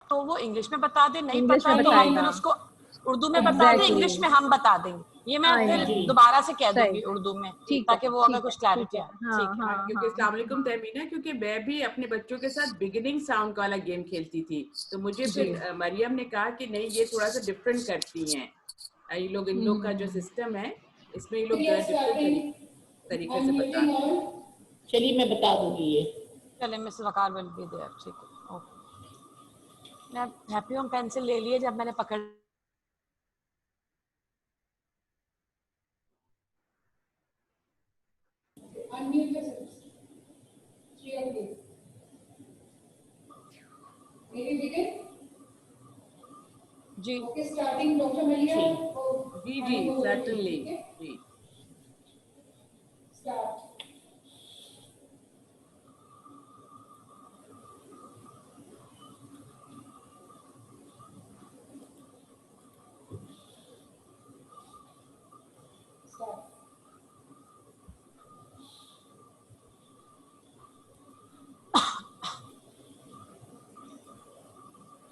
तो वो इंग्लिश में बता दे, नहीं इंग्लिश पता में तो हम बताएगा। फिर उसको उर्दू में बता दें, इंग्लिश में हम बता देंगे। ये मैं फिर दोबारा से कह दूंगी उर्दू में, ताकि वो अगर कुछ क्लैरिटी आए। ठीक है। क्योंकि अस्सलाम वालेकुम तहमीना, क्योंकि मैं भी अपने बच्चों के साथ बिगिनिंग साउंड वाला गेम खेलती थी, तो मुझे फिर मरियम ने कहा कि नहीं, ये थोड़ा सा डिफरेंट करती हैं ये लोग, इन लोग का जो सिस्टम है इसमें ये लोग डिफरेंट तरीके से बताते हैं। चलिए मैं बता दूंगी ये। चले miss Waqar will be there. ठीक है, ओके। मैं हैप्पी होम पेंसिल ले लिए जब मैंने पकड़ जी। ओके, स्टार्टिंग डॉक्टर मलिया। जी जी certainly ji. Start.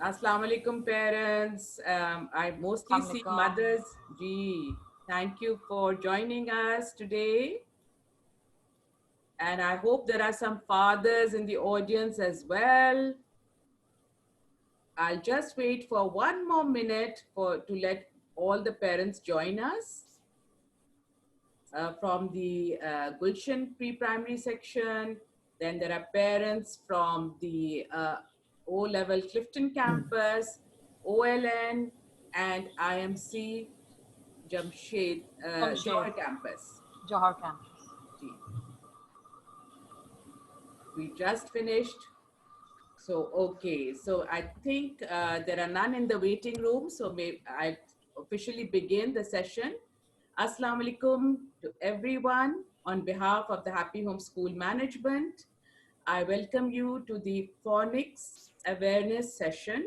Assalamu alaikum parents. I mostly see mothers. Ji, thank you for joining us today. And I hope there are some fathers in the audience as well. I'll just wait for one more minute to let all the parents join us. From the Gulshan pre-primary section. Then there are parents from the O-level Clifton campus, OLN, and IMC Jamshed, Johar campus. Johar campus. We just finished. So, okay. So I think there are none in the waiting room. So I officially begin the session. Assalamu alaikum to everyone. On behalf of the Happy Home School Management, I welcome you to the phonics awareness session,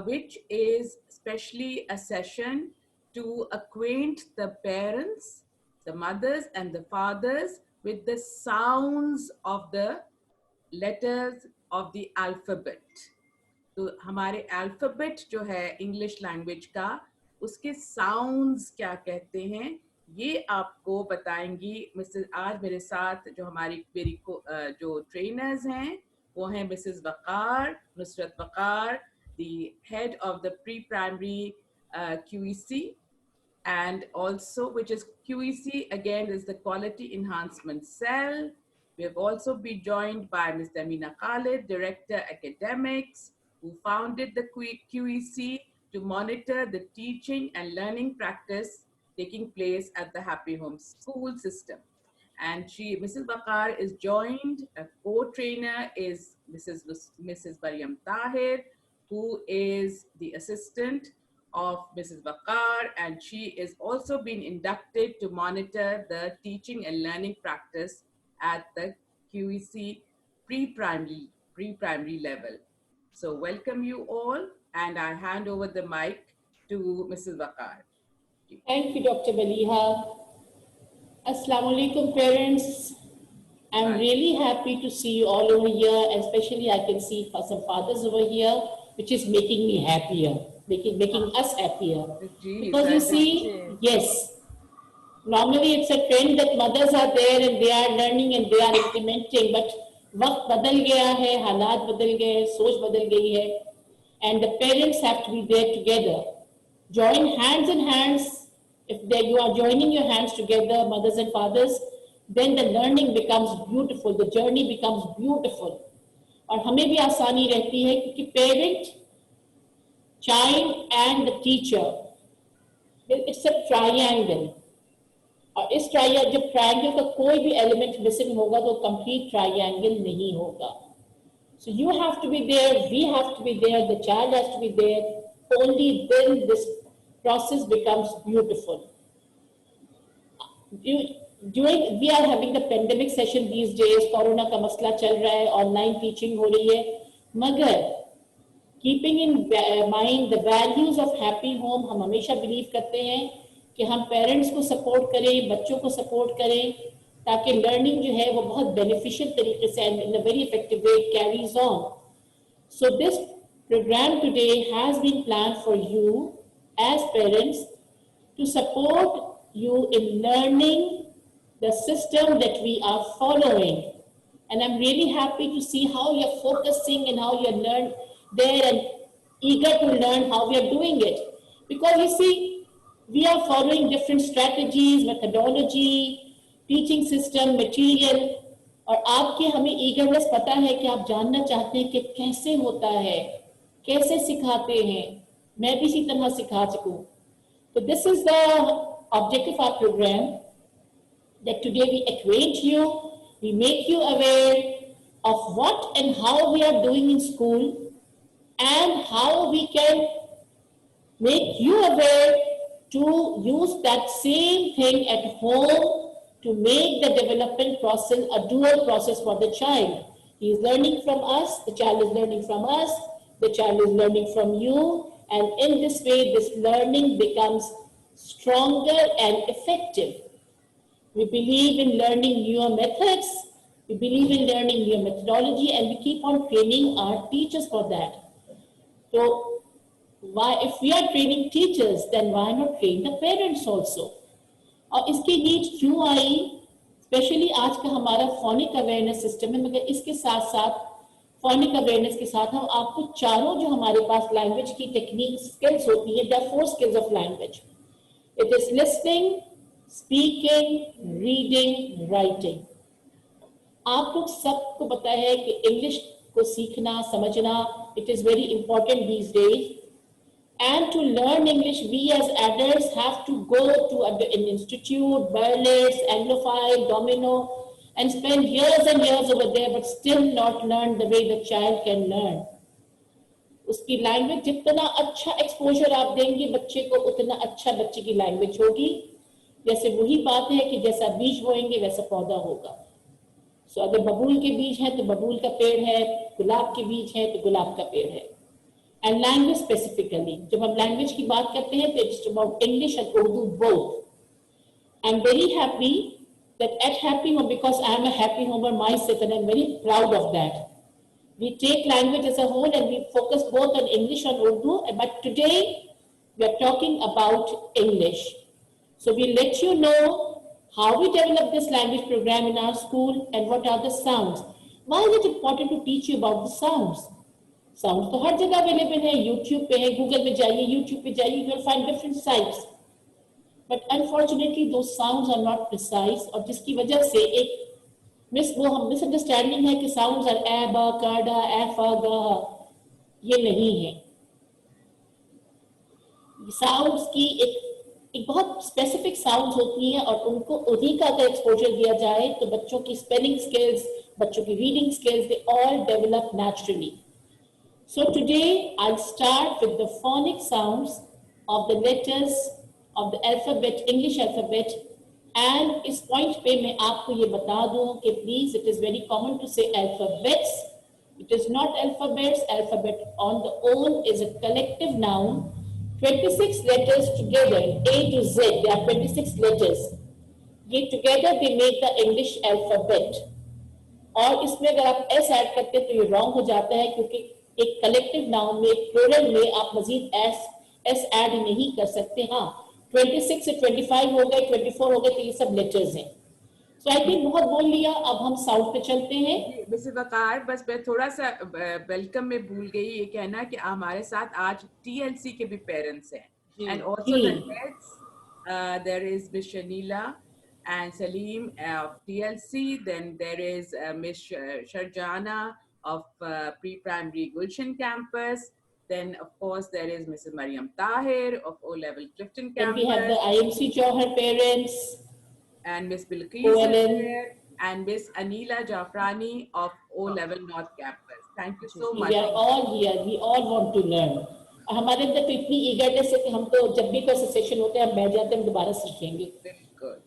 which is specially a session to acquaint the parents, the mothers and the fathers with the sounds of the letters of the alphabet. तो हमारे alphabet जो है English language का, उसके sounds क्या कहते हैं, ये आपको बताएंगी मिसेस। आज मेरे साथ जो हमारी जो ट्रेनर्स हैं वो हैं Mrs Waqar, Nusrat Waqar, the head of the pre-primary QEC, and also which is QEC again is the Quality Enhancement Cell. We have also been joined by Ms. Damina Khalid, Director Academics, who founded the QEC to monitor the teaching and learning practice taking place at the Happy Home School system. And Mrs. Bakar is joined, a co-trainer is Mrs. Maryam Tahir, who is the assistant of Mrs. Bakar, and she is also been inducted to monitor the teaching and learning practice at the QEC pre-primary level. So welcome you all, and I hand over the mic to Mrs. Bakar. Thank you, Dr. Maliha. Assalamu alaikum, parents. I'm really happy to see you all over here, especially I can see some fathers over here, which is making me happier, making us happier. Because you see, yes, normally it's a trend that mothers are there and they are learning and they are implementing, but वक्त बदल गया है, हालात बदल गए हैं, सोच बदल गई है, and the parents have to be there together. Join hands in hands. If you are joining your hands together, mothers and fathers, then the learning becomes beautiful, the journey becomes beautiful. और हमें भी आसानी रहती है क्योंकि parent, child and the teacher, it's a triangle. और इस जब ट्रायंगल का कोई भी एलिमेंट मिसिंग होगा तो कंप्लीट ट्रायंगल नहीं होगा. So you have to be there, we have to be there, the child has to be there. Only then this process becomes beautiful. We are having the pandemic session these days. Corona का मसला चल रहा है, online teaching हो रही है, मगर keeping in mind the values of happy home, हम हमेशा बिलीव करते हैं कि हम पेरेंट्स को सपोर्ट करें, बच्चों को सपोर्ट करें, ताकि लर्निंग जो है वो बहुत बेनिफिशियल तरीके से and in a very effective way carries on. So this program today has been planned for you as parents to support you in learning the system that we are following. And I'm really happy to see how you're focusing and how you're there and eager to learn how we are doing it. Because you see, we are following different strategies, methodology, teaching system, material, और आपके हमें eagerness पता है कि आप जानना चाहते हैं कि कैसे होता है, कैसे सिखाते हैं, मैं भी इसी तरह सिखा सकूं. So this is the objective of our program, that today we acquaint you, we make you aware of what and how we are doing in school and how we can make you aware to use that same thing at home to make the development process a dual process for the child. He is learning from us, the child is learning from us, the child is learning from you, and in this way this learning becomes stronger and effective. We believe in learning newer methods, we believe in learning newer methodology, and we keep on training our teachers for that. So why, if we are training teachers, then why not train the parents also? और इसकी need क्यों आई? Specially आज का हमारा phonic awareness system है, मगर इसके साथ साथ फोनिक अवेयरनेस के साथ हम आपको चारों जो हमारे पास लैंग्वेज की टेक्निक स्किल्स होती है, the 4 skills of language. It is listening, speaking, reading, writing. आप लोग सबको पता है कि इंग्लिश को सीखना, समझना, it is very important these days. And to learn English, we as adults have to go to an institute, Berlitz, Anglophile, Domino, and spend years and years over there, but still not learn the way the child can learn. उसकी language जितना अच्छा exposure आप देंगे बच्चे को, उतना अच्छा बच्चे की लैंग्वेज होगी. जैसे वही बात है कि जैसा बीज बोएंगे वैसा पौधा होगा. सो अगर बबूल के बीज है तो बबूल का पेड़ है, गुलाब के बीज है तो गुलाब का पेड़ है. And language specifically, जब हम language की बात करते हैं तो it's about English and Urdu both. I'm very happy that at Happy Home, because I am a Happy Homer myself and I'm very proud of that. We take language as a whole and we focus both on English and Urdu, but today we are talking about English. So we let you know how we develop this language program in our school and what are the sounds. Why is it important to teach you about the sounds? Sound तो हर जगह available है, YouTube पे है, Google पे जाइए, YouTube पे जाइए, you will find different sites. But unfortunately दो साउंड्स आर नॉट प्रिसाइज, और जिसकी वजह से एक मिसअंडरस्टैंडिंग है कि साउंड्स आर ए बा का डा ए फा गा. ये नहीं है. साउंड्स की एक बहुत स्पेसिफिक साउंड्स होती हैं और उनको उन्हीं का अगर एक्सपोजर दिया जाए तो बच्चों की स्पेलिंग स्किल्स, बच्चों की reading skills, they all develop naturally. So today I'll start with the phonic sounds of the letters of the alphabet, English alphabet, and इस point पे मैं आपको ये बता दूँ कि please, it is very common to say alphabets. It is not alphabets. Alphabet on the own is a collective noun. 26 letters together, A to Z, there are 26 letters. ये together they make the English alphabet. और इसमें अगर आप S add करते हैं तो ये wrong हो जाता है, क्योंकि एक कलेक्टिव नाउन में, प्लूरल में आप मजीद एस ऐड नहीं कर सकते. हाँ, 26 से 25 हो गए, 24 हो गए, तो ये सब लेटर्स हैं. सो आई थिंक बहुत बोल लिया, अब हम साउंड पे चलते हैं. मिसेस वकार, बस मैं थोड़ा सा वेलकम में भूल गई ये कहना कि हमारे साथ आज टीएलसी के भी पेरेंट्स हैं, and also the heads. There is miss Shanila and Salim of TLC, then there is Miss Sharjana of pre-primary Gulshan campus, then of course there is Mrs. Mariam Tahir of O-level Clifton campus. Then we have the IMC Jauhar parents, and Miss Bilqis and Miss Anila Jafrani of O-level North campus. Thank you so much. We are all here, we all want to learn. हमारे अंदर तो इतनी eagerness है कि हम तो जब भी कोई सेशन होते हैं हम बैठ जाते हैं, हम दोबारा सीखेंगे. Good.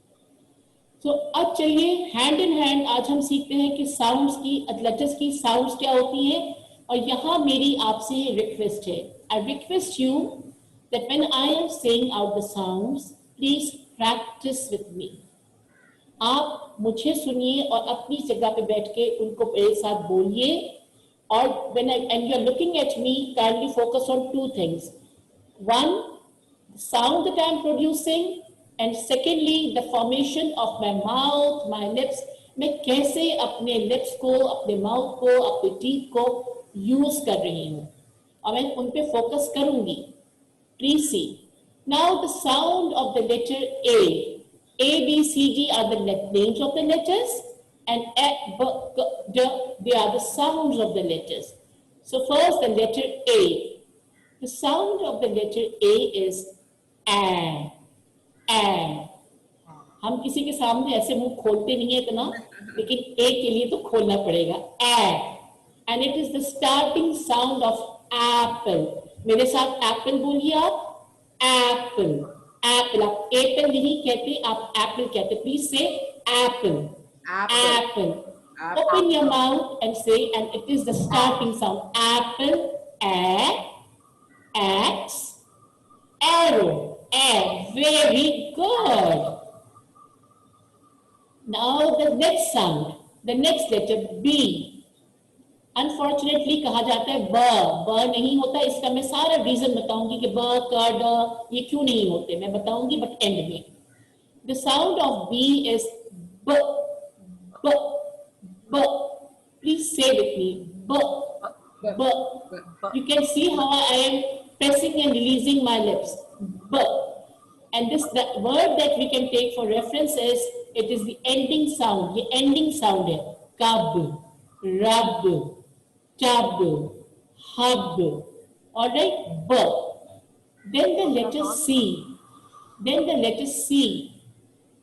So, अब चलिए हैंड इन हैंड आज हम सीखते हैं कि साउंड्स की, लेटर्स की साउंड्स क्या होती हैं. और यहाँ मेरी आपसे रिक्वेस्ट है, I request you that when I am saying out the sounds, please practice with me. आप मुझे सुनिए और अपनी जगह पे बैठ के उनको मेरे साथ बोलिए. or and you're looking at me, kindly focus on two things. One, the sound that I'm producing, and secondly, the formation of my mouth, my lips. मैं कैसे अपने lips को, अपने mouth को, अपने teeth को use कर रही हूँ, और मैं उन पे focus करूँगी. Please see. Now the sound of the letter A. A, B, C, D are the names of the letters, and B, K, D, they are the sounds of the letters. So first the letter A. The sound of the letter A is A. A. हम किसी के सामने ऐसे मुंह खोलते नहीं है इतना, लेकिन A के लिए तो खोलना पड़ेगा. A. And it is the starting sound of apple. मेरे साथ apple बोलिए आप. Apple. Apple. आप apple नहीं कहते, आप apple कहते. Please say apple. Apple. Open your mouth and say, and it is the starting sound. Apple. A. X. Arrow. A. Very good. Now the next sound, the next letter B. Unfortunately कहा जाता है ब नहीं होता. इसका मैं सारा reason बताऊंगी कि ब क ड ये क्यों नहीं होते, मैं बताऊंगी, बट एंड में. The sound of B is b. B. B. Please say with me. B. B. You can see how I am pressing and releasing my lips. B. And this, the word that we can take for reference is, it is the ending sound. ये ending sound है. Kab, rab, tab, hub. All right, b. Then the letter C. Then the letter C,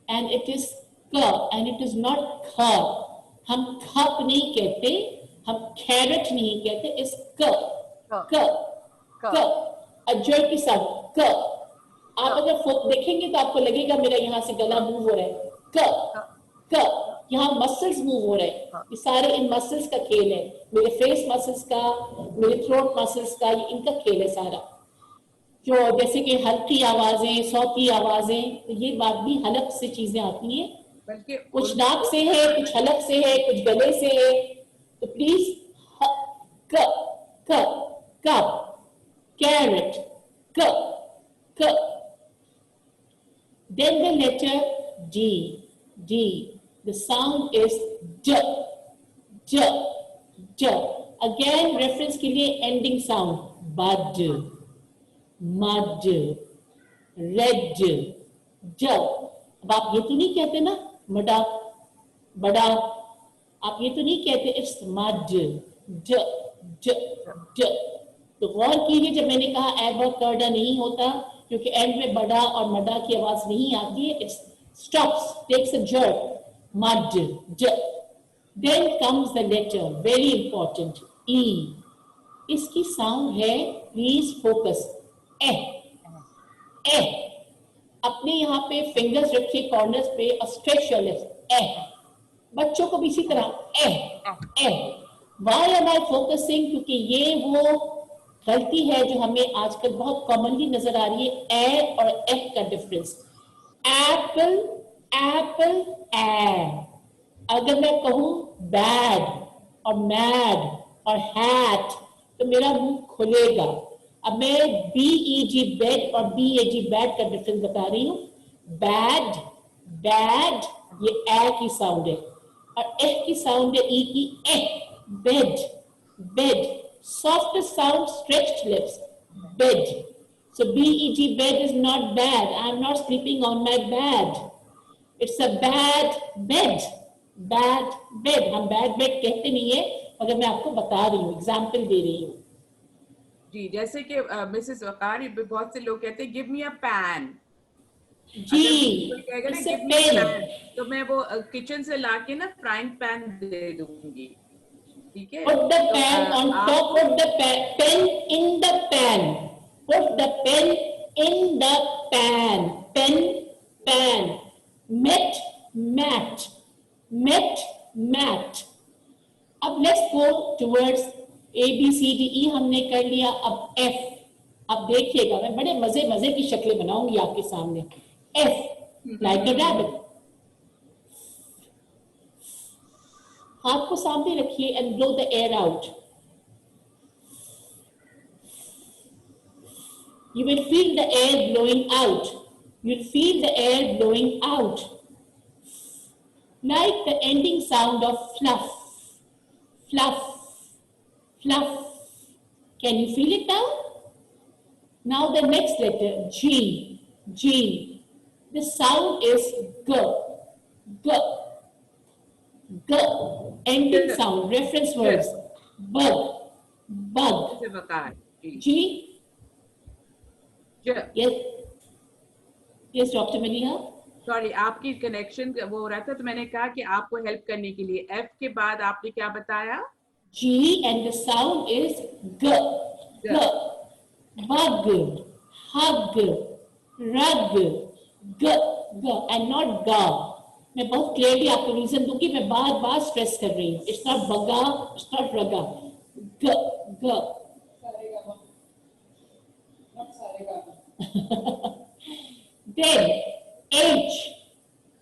and it is k, and it is not kha. हम खप नहीं कहते, हम carrot नहीं कहते. It's k. K. K. अजर की साउंड k. आप अगर देखेंगे तो आपको लगेगा मेरा यहाँ से गला मूव हो रहा है. क क यहाँ मसल्स मूव हो रहे हैं. ये सारे इन मसल्स का खेल है. मेरे फेस मसल्स का, मेरे थ्रोट मसल्स का, ये इनका खेल है सारा. जो जैसे कि हल्की आवाजें, सौती आवाजें, तो ये बात भी हलक से चीजें आती हैं. कुछ नाक से है, कुछ हलक से है, कुछ गले से है. तो प्लीज क क कप, कैरेट, क क. Then the letter D. D. The sound is D. D. D. Again, reference के लिए ending sound. Bud, mud, red, D. अब आप ये तो नहीं कहते ना मडा, बड़ा. आप ये तो नहीं कहते. It's mud. D. D. D. तो गौर कीजिए, जब मैंने कहा एब कर्डा नहीं होता, क्योंकि एंड में बड़ा और मडा की आवाज नहीं आती है. It stops, takes a jerk. Mud. J. Then comes the letter, very important, E. इसकी साउंड है, प्लीज फोकस, ए. ए. अपने यहाँ पे फिंगर्स रखिए कॉर्नर्स पे और स्ट्रेच योर लिप्स. ए. बच्चों को भी इसी तरह ए. ए. Why am I focusing? क्योंकि ये वो गलती है जो हमें आजकल बहुत कॉमनली नजर आ रही है. ए और एफ का डिफरेंस. एप्पल, एप्पल, ए. अगर मैं कहूं बैड और मैड और हैट, तो मेरा मुंह खुलेगा. अब मैं BEG बेड और BAG बैड का डिफरेंस बता रही हूं. बैड, बैड, ये ए की साउंड है, और एफ की साउंड है ई की. A. Bed, bed. Softest sound, stretched lips. Bed. So BEG bed is not bad. I'm not sleeping on my bed. It's a bad bed. Bad bed. हम bad bed कहते नहीं है, मगर मैं आपको बता रही हूँ, एग्जाम्पल दे रही हूँ. जी, जैसे कि मिसेस वकारी, बहुत से लोग कहते हैं गिव मी अ पैन. जी, it's a pen. तो मैं वो किचन से लाके ना फ्राइंग पैन दे दूंगी. ठीक है. Put the pan on top. Put the pen in the pan. Put the pen in the pan. Pen, pan. Met, mat. Met, mat. अब let's go towards A, B, C, D, E हमने कर लिया. अब F. अब देखिएगा, मैं बड़े मजे मजे की शक्लें बनाऊंगी आपके सामने. F, like a rabbit. हाथ को सामने रखिए and blow the air out. You will feel the air blowing out. You'll feel the air blowing out. Like the ending sound of fluff, fluff, fluff. Can you feel it now? Now the next letter, G, G. The sound is G, G, G. Ending sound, reference words, bug, bug. से वकार, जी। G, ज, yes, yes, Dr. Maliha. Sorry आपकी connection वो हो रहा था तो मैंने कहा कि आपको हेल्प करने के लिए F के बाद आपने क्या बताया? G and the sound is G, G. Bug, hug, rug, G, G and not ga. मैं बहुत क्लियरली आपको रीजन दूंगी, मैं बार बार स्ट्रेस कर रही हूँ. It's not baga, it's not raga. G, G. Then H.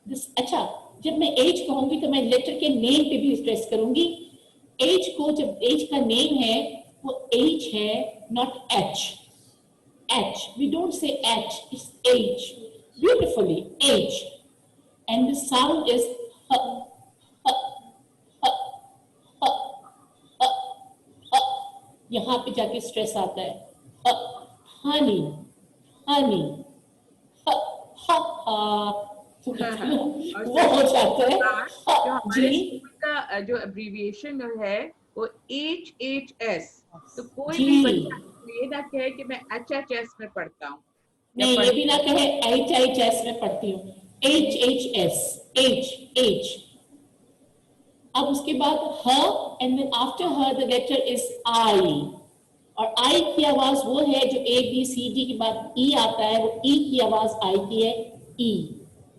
This, अच्छा, जब मैं H कहूंगी तो मैं लेटर के नेम पे भी स्ट्रेस करूंगी. H को जब H का नेम है वो H है, not H. H. We don't say H, it's H. Beautifully, H. And the sound is h, h, h, h, h, h. यहाँ पे जाके स्ट्रेस आता है. H, honey, honey. H, h, h. वो हो जाता है. जो हमारे जी. स्कूल का जो एब्रीविएशन है वो HHS, तो कोई जी. भी बच्चा ये ना कहे कि मैं HHS में पढ़ता हूँ. नहीं, ये भी ना कहे HHS में पढ़ती हूँ. HHS, H, H. अब उसके बाद her and then after her the letter is I. और I की आवाज वो है जो A, B, C, D के बाद E आता है, वो E की आवाज I की है, E.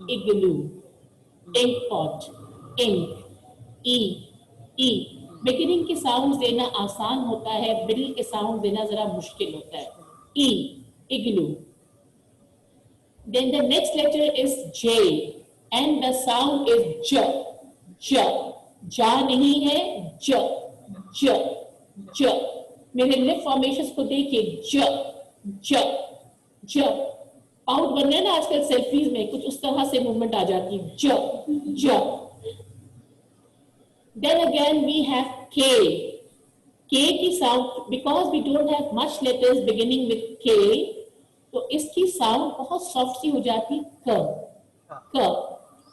Igloo, ink pot, ink, E, E. Beginning के साउंड देना आसान होता है, मिडिल के साउंड देना जरा मुश्किल होता है. E, igloo. Then the next letter is J and the sound is J, J. जा नहीं है, J, J, J. मेरे लिप फॉर्मेशंस को देखिए, J, J, J. आउट बन रहे हैं ना आजकल सेल्फीज में, कुछ उस तरह से मूवमेंट आ जाती है. J, J. Then again we have K. K की sound, because we don't have much letters beginning with K, तो इसकी साउंड बहुत सॉफ्ट सी हो जाती, क, क.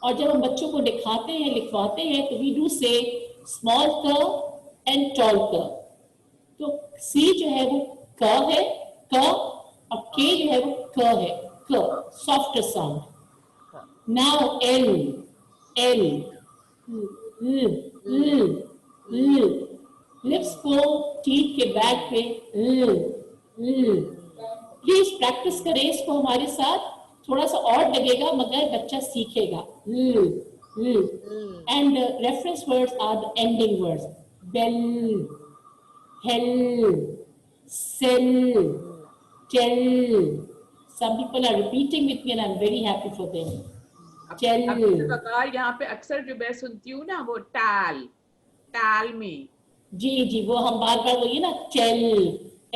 और जब हम बच्चों को दिखाते हैं, लिखवाते हैं, तो we do say small क and tall क. तो C जो है वो क है, क, और K जो है वो क है, क, softer sound. Now L, L, L, L, L. Lips को टीथ के बैक पे L, L. प्लीज प्रैक्टिस करें इसको हमारे साथ, थोड़ा सा और लगेगा मगर बच्चा सीखेगा. L, L. And the reference words are the ending words. Bell, hell, sell, tell. Some people are repeating with me and I'm very happy for them. Tell. यहाँ पे अक्सर जो मैं सुनती हूँ ना वो टैल, टैल में. जी जी, वो हम बार बार वही ना, tell,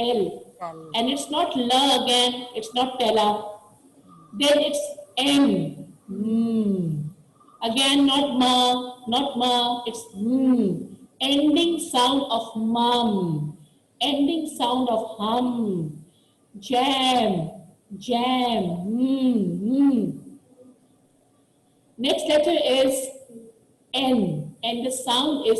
L. And it's not la again, it's not tella. Then it's M. Again, not ma, it's ending sound of mum, ending sound of hum. Jam, jam, Next letter is N, and the sound is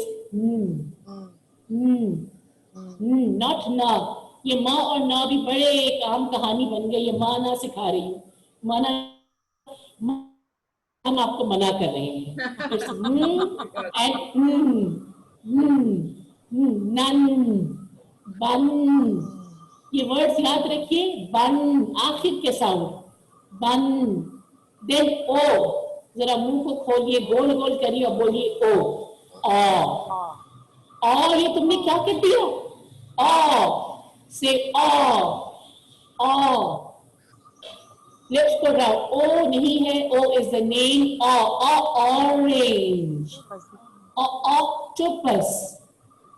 not na. ये माँ और ना भी बड़े काम कहानी बन गई. ये माँ ना सिखा रही हूँ, माना हम आपको मना कर रहे हैं. नन, बन. ये वर्ड्स याद रखिए, बन आखिर के साउंड, बन. देन ओ, जरा मुंह को खोलिए, गोल गोल करिए और बोलिए ओ. और ये तुमने क्या कर दिया? ओ. Say o, o. Let's go down. O नहीं है. O is the name. Orange. Octopus.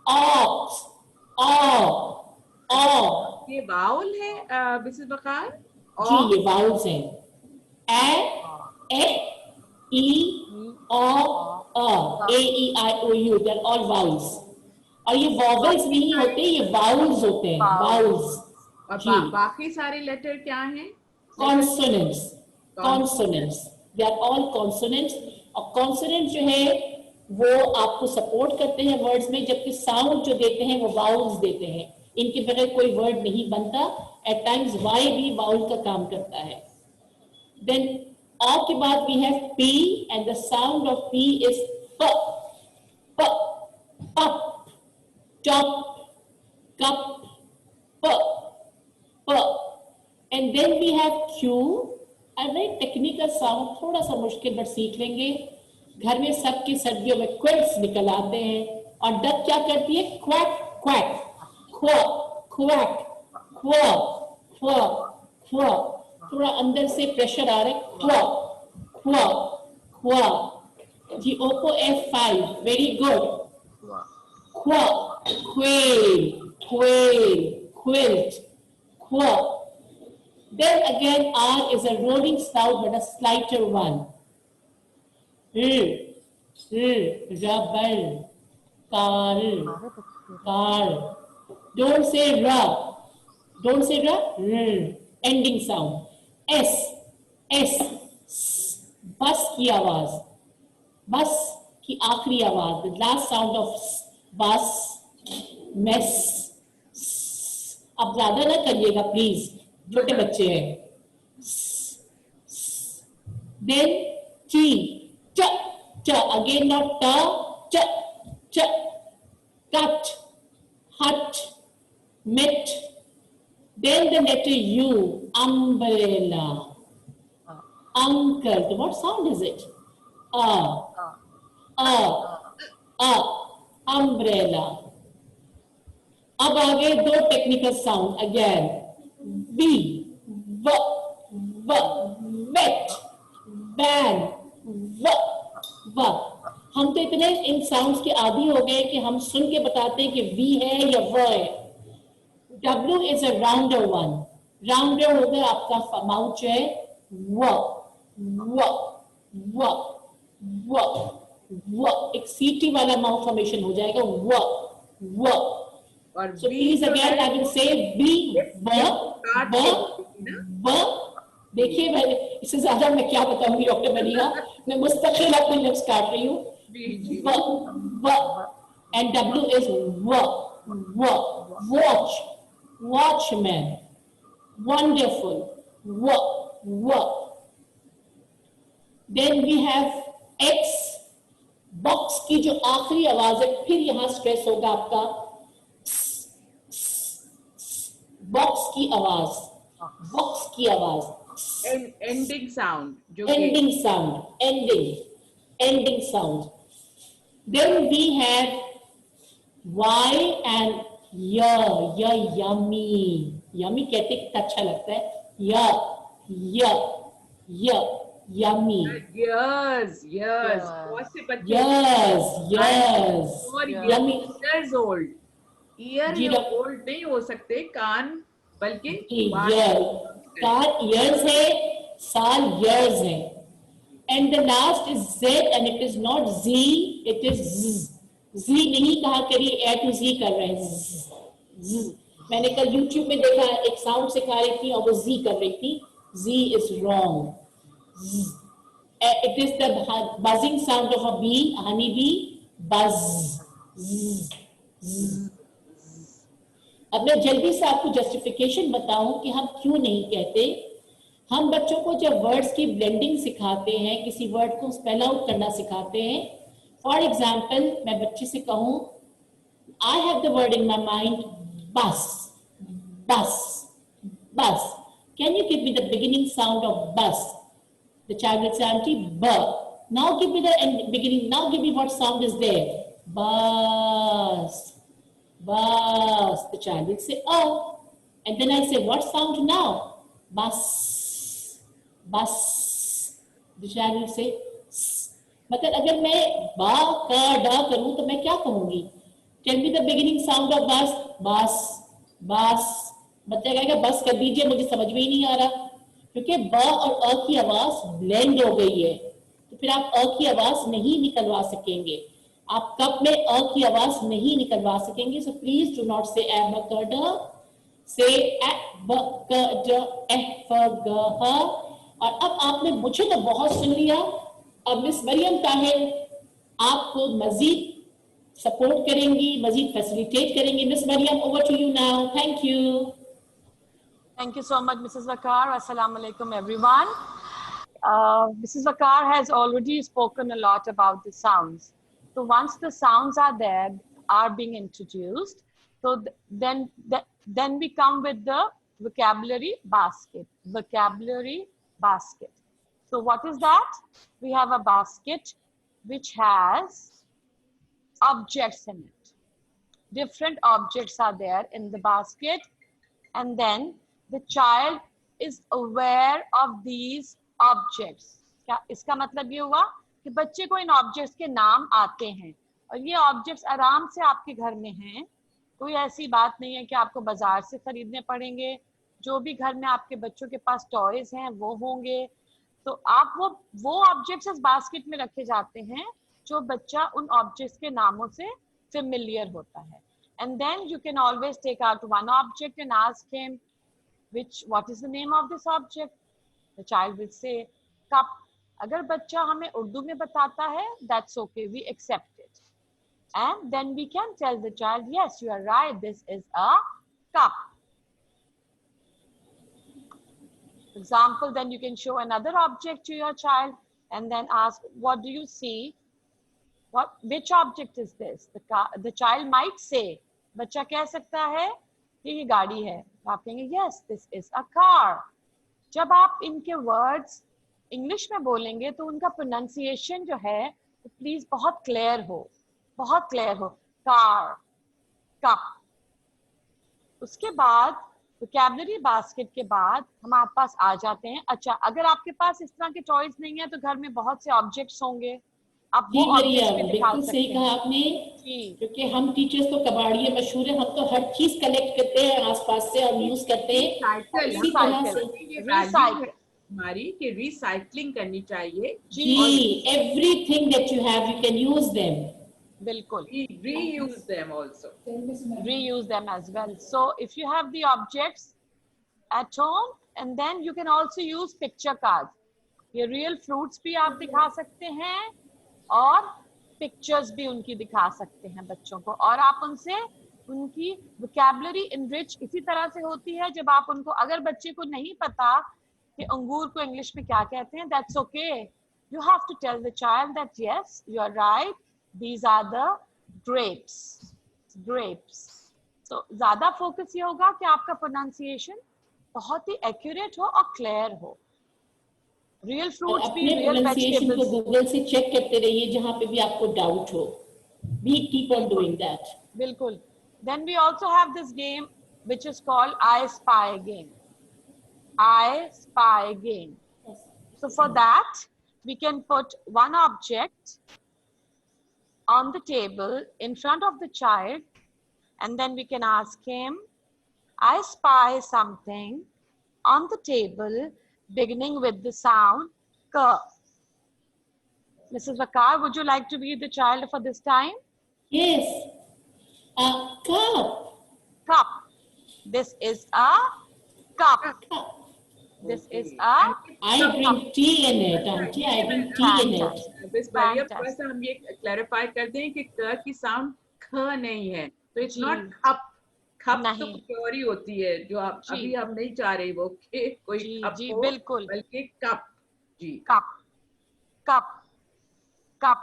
Ox. O. ये वाउल है मिसेस बकार? जी ये वाउल्स हैं। A, E, O, A, E, I, O, U, they are all vowels. और ये वॉवल्स नहीं होते, ये वाउल्स होते हैं, वाउल्स। और जी बाकी सारे लेटर क्या हैं? Consonants, consonants, they are all consonants. और कॉन्सोनेंट जो है वो आपको सपोर्ट करते हैं वर्ड्स में, जबकि साउंड जो देते हैं वो वाउल्स देते हैं। इनके बगैर कोई वर्ड नहीं बनता। एट टाइम्स वाई भी वाउल का काम करता है। देन आ के बाद we have P and the sound of P is प, प, पप, टॉप, कप, प, प। And then we have Q. अरे टेक्निकल साउंड थोड़ा सा मुश्किल बट सीख लेंगे। घर में सबकी सर्दियों में क्विल्स निकल आते हैं। और डक क्या करती है? क्वैक क्वैक, क्व क्वैक, क्व क्व क्व। थोड़ा अंदर से प्रेशर आ रहा है। क्व क्व क्व। जी ओप्पो F5 वेरी गुड। क्व क्वेल क्वेल क्विल्ट क्व। Then again R is a rolling sound but a slighter one. Rubber, car, car. Don't say ra. Don't say ra. Ending sound. S, S. बस की आवाज, बस की आखिरी आवाज, the last sound of बस, mess. अब ज्यादा ना करिएगा प्लीज, छोटे बच्चे हैं। Then T, ch, ch, again not ta, ch, ch, cut, hut, mit. Then the letter U, umbrella, uncle. What sound is it? Umbrella. अब आगे दो technical sound again. B, v, v, wet, ban, v, v। हम तो इतने इन sounds के आदी हो गए कि हम सुन के बताते हैं कि V है या व है। W is a rounder one। Rounder हो गया आपका माउथ जो है व, व, व, व, व। एक सीटी वाला माउथ फॉर्मेशन हो जाएगा व, व। और So please again I will say B, व, व। देखिए मैंने इससे ज्यादा मैं क्या बताऊंगी डॉक्टर मलिहा, मैं मुस्तकिल अपने लिप्स काट रही हूँ। व, व, and W is w, w, watch, watchman, wonderful, w, w। Then we have X, box की जो आखिरी आवाज है, फिर यहां स्ट्रेस होगा आपका बॉक्स की आवाज, बॉक्स की आवाज, एंडिंग साउंड, जो ending sound, ending sound. Then we have Y and ya, yummy, yummy कहते कितना अच्छा लगता है, ya, yummy, years बहुत से बच्चे yes, और yummy, years old, ईयर जी ओल्ड नहीं हो सकते, कान बल्कि कान years है, साल years है। And the last is Z and it is not Z, it is Z। Z नहीं कहा करिए, A to Z कर रहे हैं, Z। मैंने कल YouTube में देखा एक साउंड सिखा रही थी और वो Z कर रही थी, Z is wrong। Z. It is the buzzing sound of a bee, a honey bee, buzz, Z, Z। अब मैं जल्दी से आपको जस्टिफिकेशन बताऊं कि हम क्यों नहीं कहते। हम बच्चों को जब वर्ड्स की ब्लेंडिंग सिखाते हैं, किसी वर्ड को स्पेल आउट करना सिखाते हैं, फॉर एग्जाम्पल मैं बच्चे से कहूं I have the word in my mind बस, बस, बस, can you give me the beginning sound of बस? The child will say, Auntie, b. Now give me the beginning, now give me what sound is there. Bus, bus. The child will say, oh. And then I say, what sound now? Bus, bus. The child will say, s. मतलब अगर मैं बा का डा करूं तो मैं क्या कहूंगी? Tell me the beginning sound of bus. Bus, bus, बच्चा कहेगा बस कर दीजिए, मुझे समझ में ही नहीं आ रहा, क्योंकि ब और अ की आवाज ब्लेंड हो गई है, तो फिर आप अ की आवाज नहीं निकलवा सकेंगे, आप कप में अ की आवाज नहीं निकलवा सकेंगे। सो प्लीज डू नॉट से एबकड, से एबकड, एफग। और अब आपने मुझे तो बहुत सुन लिया, अब मिस मरियम ताहिर आपको मजीद सपोर्ट करेंगी, मजीद फैसिलिटेट करेंगी। Miss Mariam, over to you now, thank you. Thank you so much, Mrs. Vakar. Assalamu alaikum, everyone. Mrs. Vakar has already spoken a lot about the sounds. So once the sounds are there, are being introduced, so then we come with the vocabulary basket. Vocabulary basket. So what is that? We have a basket which has objects in it. Different objects are there in the basket, and then the child is aware of these objects. क्या इसका मतलब ये हुआ कि बच्चे को इन objects के नाम आते हैं, और ये ऑब्जेक्ट्स आराम से आपके घर में हैं, कोई ऐसी बात नहीं है कि आपको बाजार से खरीदने पड़ेंगे। जो भी घर में आपके बच्चों के पास टॉयज हैं वो होंगे, तो आप वो ऑब्जेक्ट्स इस बास्केट में रखे जाते हैं जो बच्चा उन ऑब्जेक्ट्स के नामों से फेमिलियर होता है। And then you can always take out one object and ask him, what is the name of this object? The child will say cup. अगर बच्चा हमें उर्दू में बताता है, that's okay, we accept it. And then we can tell the child, yes, you are right, this is a cup. For example, then you can show another object to your child and then ask, what do you see? Which object is this? The child might say, बच्चा कह सकता है कि ये गाड़ी है, आप कहेंगे yes, this is a car. जब आप इनके वर्ड्स इंग्लिश में बोलेंगे तो उनका प्रोनाउंसिएशन जो है तो प्लीज बहुत क्लियर हो, बहुत क्लियर हो। Car, cup. उसके बाद वोकैबुलरी बास्केट के बाद हम आपके पास आ जाते हैं। अच्छा, अगर आपके पास इस तरह के टॉयज नहीं है तो घर में बहुत से ऑब्जेक्ट्स होंगे, आप वो ऑब्जेक्ट्स भी दिखा बिल्कुल सकते सही हैं। कहा आपने, क्योंकि हम टीचर्स तो कबाड़िए मशहूर है, हम तो हर चीज कलेक्ट करते हैं आसपास से और यूज करते हैं। इसी तरह से हमारी कि रिसाइकलिंग करनी चाहिए। जी, everything that you have you can use them. बिल्कुल, reuse them also. Reuse them as well. So if you have the objects at home, and then you can also use picture cards. ये real fruits भी आप दिखा सकते हैं और pictures भी उनकी दिखा सकते हैं बच्चों को, और आप उनसे उनकी वोकैबुलरी इनरिच इसी तरह से होती है। जब आप उनको, अगर बच्चे को नहीं पता कि अंगूर को इंग्लिश में क्या कहते हैं, that's okay, you have to tell the child that yes, you are right, these are the grapes. So ज्यादा फोकस ये होगा कि आपका प्रोनाउंसिएशन बहुत ही एक्यूरेट हो और क्लियर हो। रियल फ्रूट्स भी, रियल वेजिटेबल्स को गूगल से चेक करते रहिए जहां पे भी आपको डाउट हो। We keep on doing that. बिल्कुल। Then we also have this game which is called I Spy game. I Spy game. So for that we can put one object on the table in front of the child, and then we can ask him, I spy something on the table beginning with the sound K. Mrs. Vakar, would you like to be the child for this time? Yes. A cup. Cup. This is a cup. This is a I drink tea in it, auntie. I drink tea in it. Miss Maria, first हम ये clarify कर दें कि क की sound ख नहीं है, तो इट्स नॉट खप। खप तो प्योरी होती है जो आप अभी हम नहीं चाह रहे वो कि कोई खप हो, बिल्कुल, बल्कि कप। जी, कप, कप, कप।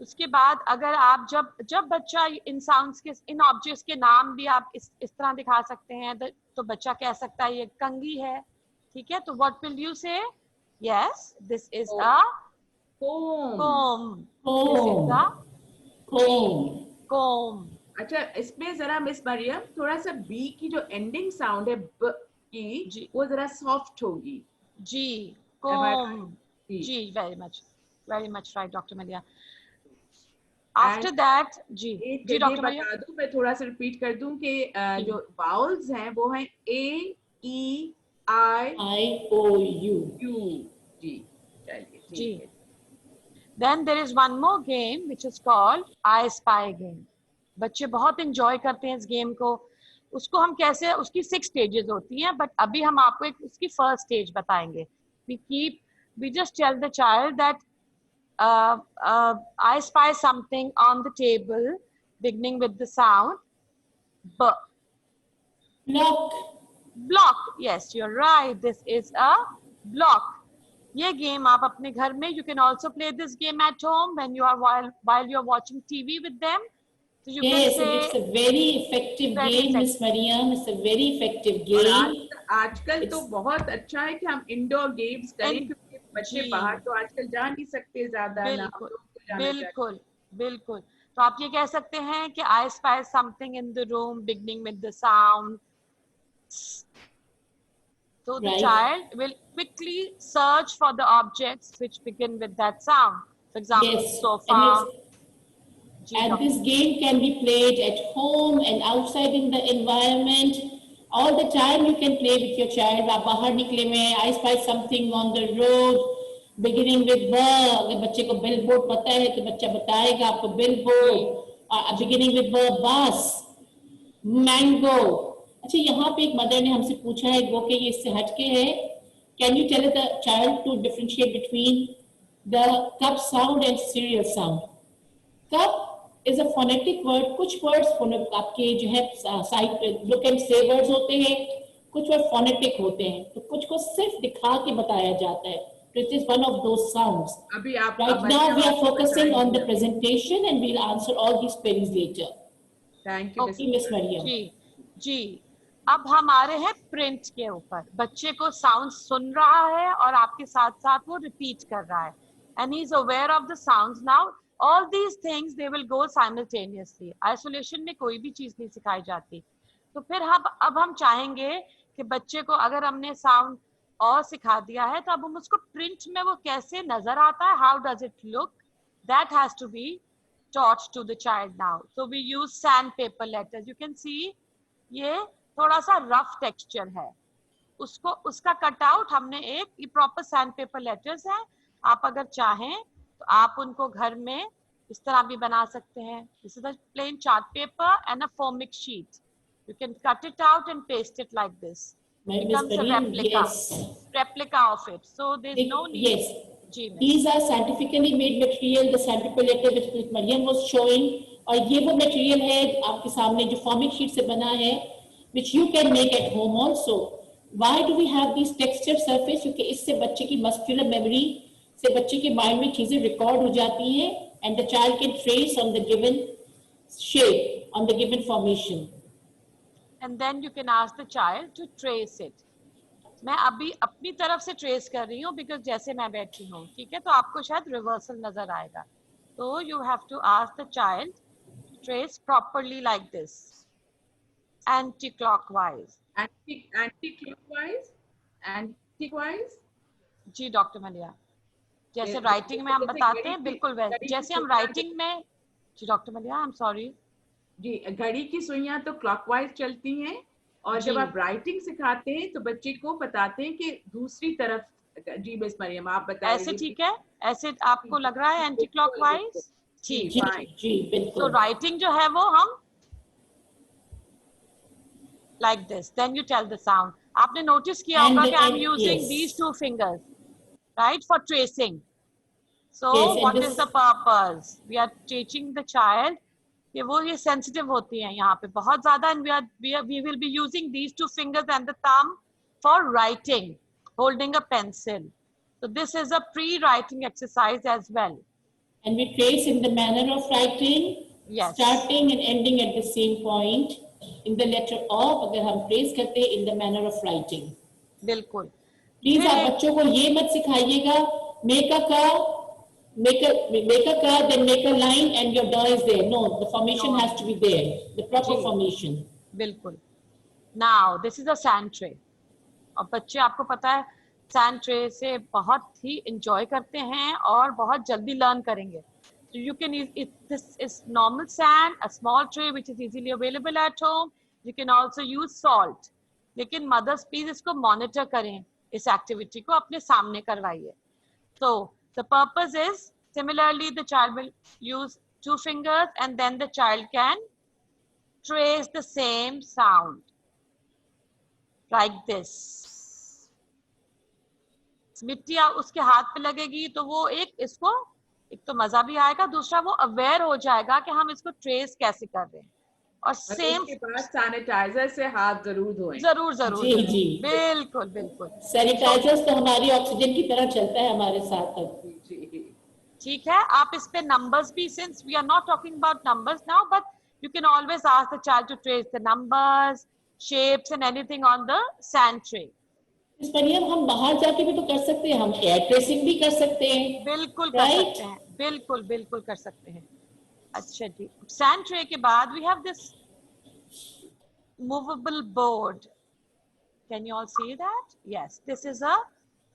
उसके बाद अगर आप जब बच्चा इन साउंड्स के, इन ऑब्जेक्ट्स के नाम भी आप इस तरह दिखा सकते हैं, तो बच्चा कह सकता है ये कंघी है, ठीक है, तो व्हाट विल यू से? Yes, this is a comb. This is a comb. अच्छा, इसमें जरा मिस मरियम थोड़ा सा बी की जो एंडिंग साउंड है ब की, वो जरा सॉफ्ट होगी। जी, comb. जी, very much right, Dr. Malia. After that जी एक जी ये डॉक्टर बता दूं, मैं थोड़ा सा रिपीट कर दूं कि जो वाउल्स हैं वो हैं A E I IOU. U। जी चलिए जी ठीक है। Then there is one more game which is called I spy game. बच्चे बहुत एंजॉय करते हैं इस गेम को। उसको हम कैसे, उसकी 6 स्टेजेस होती हैं, बट अभी हम आपको एक उसकी फर्स्ट स्टेज बताएंगे। We just tell the child that I spy something on the table beginning with the sound B. Block. Block. Yes, you're right. This is a block. ये गेम आप अपने घर में, you can also play this game at home when you are while you are watching TV with them. So you can Yes, and say it's a very effective very game, Miss effective. Mariam. It's a very effective और game. आजकल तो It's बहुत अच्छा है कि हम indoor games करें, And क्योंकि बच्चे जी बाहर तो आजकल जा नहीं सकते ज्यादा, ना हम बिल्कुल लोग को जाना चाहिए। बिल्कुल बिल्कुल। तो आप ये कह सकते हैं कि I spy something in the room beginning with the sound. So the right. child will quickly search for the objects which begin with that sound. For example, Yes, sofa. and this game can be played at home and outside in the environment. All the time you can play with your child. आप बाहर निकले में, I spy something on the road, beginning with B. अगर बच्चे को billboard पता है तो बच्चा बताएगा आपको billboard. Beginning with B, bus, mango. अच्छा, यहाँ पे एक मदर ने हमसे पूछा है वो कि ये इससे हटके है. Can you tell the child to differentiate between the cup sound and cereal sound? Cup is a phonetic word. कुछ words आपके जो है साइड पे look and say words होते हैं, कुछ word phonetic होते हैं, तो कुछ को सिर्फ दिखा के बताया जाता है. So it is one of those sounds. अभी आप Right now we are focusing on the presentation and we'll answer all these queries later. Thank you Okay, Miss Mariam. जी जी। अब हमारे हैं प्रिंट के ऊपर। बच्चे को साउंड सुन रहा है और आपके साथ साथ वो रिपीट कर रहा है, and he is aware of the sounds now. All these things they will go simultaneously. Isolation में कोई भी चीज नहीं सिखाई जाती। तो फिर अब हम चाहेंगे कि बच्चे को अगर हमने साउंड और सिखा दिया है तो अब हम उसको प्रिंट में वो कैसे नजर आता है, how does it look, that has to be taught to the child now. So we use sandpaper letters. You can see ये थोड़ा सा रफ टेक्सचर है, उसको उसका कटआउट हमने एक, ये प्रॉपर सैंडपेपर लेटर्स है। आप अगर चाहें तो आप उनको घर में इस तरह भी बना सकते हैं। This is a plain chart paper and a foamic sheet. You can cut it out and paste it like this. Miss Becomes a Mariam, replica yes. replica of it. So there's no need. Yes. जी ma'am. These are scientifically made material, the sandpaper letter which Miss Mariam was showing. और ये वो material है आपके सामने जो formic sheet से बना है, which you can make at home also. Why do we have these texture surface? क्योंकि इससे बच्चे की muscular memory से बच्चे के mind में चीजें record हो जाती हैं, and the child can trace on the given shape, on the given formation. And then you can ask the child to trace it. मैं अभी अपनी तरफ से ट्रेस कर रही हूँ बिकॉज जैसे मैं बैठी हूँ, ठीक है, तो आपको शायद रिवर्सल नजर आएगा। तो you have to ask the child to trace properly like this, anti clockwise. Anticlockwise जी डॉक्टर मलिया, जैसे राइटिंग में हम बताते हैं बिल्कुल वैसे, जैसे हम राइटिंग में। जी डॉक्टर मलिया, आई एम सॉरी जी, घड़ी की सुइयां तो क्लॉकवाइज चलती हैं, और जब आप राइटिंग सिखाते हैं तो बच्चे को बताते हैं कि दूसरी तरफ। जी मिस मरियम, आप बताइए। ऐसे ठीक है, ऐसे आपको लग रहा है एंटी क्लॉकवाइज? ठीक है। जी बिल्कुल। तो राइटिंग जो है वो हम like this, then you tell the sound. आपने नोटिस किया होगा कि I'm using these two fingers, right, for tracing. So what is the purpose? We are teaching the child कि वो ये sensitive होती हैं यहाँ पे बहुत ज्यादा, and we will be using these two fingers and the thumb for writing, holding a pencil. So this is a pre-writing exercise as well. And we trace in the manner of writing, yes, starting and ending at the same point. In the letter of, अगर हम trace करते हैं in the manner of writing. बिल्कुल। Please आप बच्चों को ये मत सिखाइएगा make a car, then make a line and your door is there. No, the formation has to be there, the proper formation. बिल्कुल। Now this is a sand tray. और बच्चे आपको पता है सैंड ट्रे से बहुत ही इंजॉय करते हैं और बहुत जल्दी लर्न करेंगे। you can use it. This is normal sand, a small tray which is easily available at home. You can also use salt. लेकिन mothers please इसको monitor करें, इस activity को अपने सामने करवाइए. So the purpose is similarly the child will use 2 fingers and then the child can trace the same sound like this. मिट्टी उसके हाथ पे लगेगी तो वो इसको एक तो मजा भी आएगा, दूसरा वो अवेयर हो जाएगा कि हम इसको ट्रेस कैसे कर रहे हैं. और सेम उसके बाद सैनिटाइजर से हाथ जरूर धोएं. जरूर जी जी बिल्कुल बिल्कुल. सैनिटाइजर्स तो हमारी ऑक्सीजन की तरह चलता है हमारे साथ अब. ठीक है, आप इस पे नंबर्स भी, since we are not talking about numbers now, but you can always ask the child to trace the numbers, shapes and anything on the sand tray. इस पर हम बाहर जाके भी तो कर सकते हैं, हम एयर ट्रेसिंग भी कर सकते हैं. बिल्कुल कर सकते हैं, बिल्कुल बिल्कुल कर सकते हैं. अच्छा जी, सैंड ट्रे के बाद we have this movable board. Can you all see that? Yes, this is a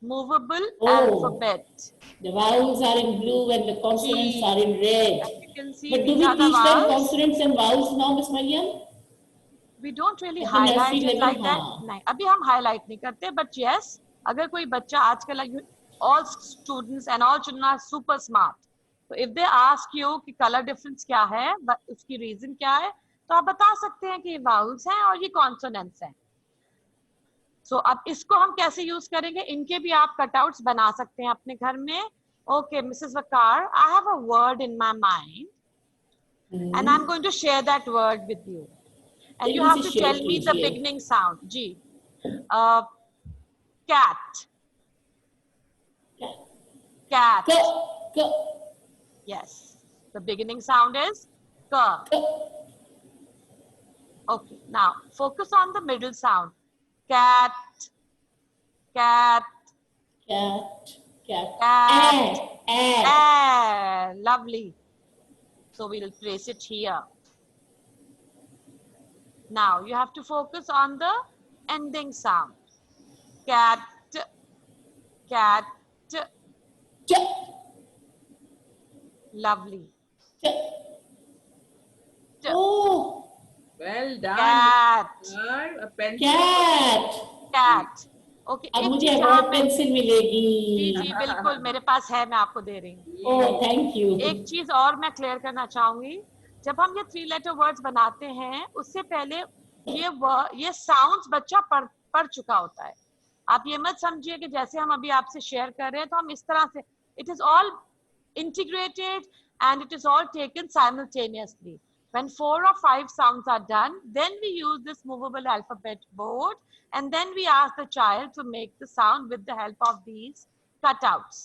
movable alphabet. The vowels are in blue and the consonants are in red. As you can see, But do we teach them consonants and vowels now, Miss Mariam? We don't really highlight it like that. नहीं, अभी हम highlight नहीं करते. But yes, अगर कोई बच्चा आजकल, all students and all children are super smart. So if they ask you कि color difference क्या है, उसकी reason क्या है, तो आप बता सकते हैं कि ये वाउल्स हैं और ये कॉन्सोनेंट्स हैं. सो अब इसको हम कैसे यूज करेंगे, इनके भी आप कटआउट्स बना सकते हैं अपने घर में. Okay Mrs Waqar, I have a word in my mind and I am going to share that word with you and you have to tell me the beginning sound. जी, cat. Cat. Yes, the beginning sound is क. Okay, now focus on the middle sound. Cat, cat, cat, cat, lovely. So we'll place it here. Now you have to focus on the ending sound. Cat, cat, lovely. Oh. Well done. Cat. Cat. Okay. अब मुझे award pencil मिलेगी. जी बिल्कुल, मेरे पास है, मैं आपको दे रही हूँ. Oh thank you. एक चीज और मैं क्लियर करना चाहूंगी, जब हम ये 3 लेटर वर्ड्स बनाते हैं उससे पहले ये साउंड्स बच्चा पढ़ चुका होता है. आप ये मत समझिए कि जैसे हम अभी आपसे शेयर कर रहे हैं तो हम इस तरह से, it is all integrated and it is all taken simultaneously. When 4 or 5 sounds are done, then we use this movable alphabet board and then we ask the child to make the sound with the help of these cutouts.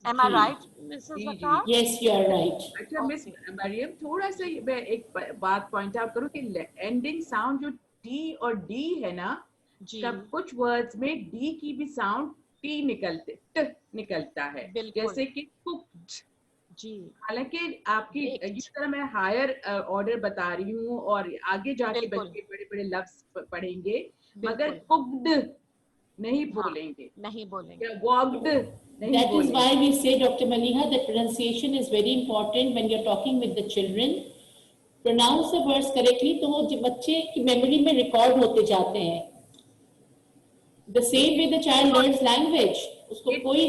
Am I right, Mrs. Vakar? Yes, you are right. अच्छा miss Maryam, थोड़ा सा मैं एक बात point out करूँ कि ending sound जो T और डी है ना, तब कुछ वर्ड्स में डी की भी साउंड टी निकलता है, जैसे कि कुक्ड. जी, हालांकि आपकी इस तरह मैं हायर ऑर्डर बता रही हूँ और आगे जाके बच्चे बड़े बड़े लफ्ज पढ़ेंगे, मगर कुक्ड नहीं बोलेंगे, या वॉक्ड नहीं That बोलेंगे. is why we say, Dr. Maliha, that pronunciation is very important when you're talking with the children. Pronounce the words correctly, तो वो बच्चे की मेमोरी में रिकॉर्ड होते जाते हैं. The same way the child learns language. उसको कोई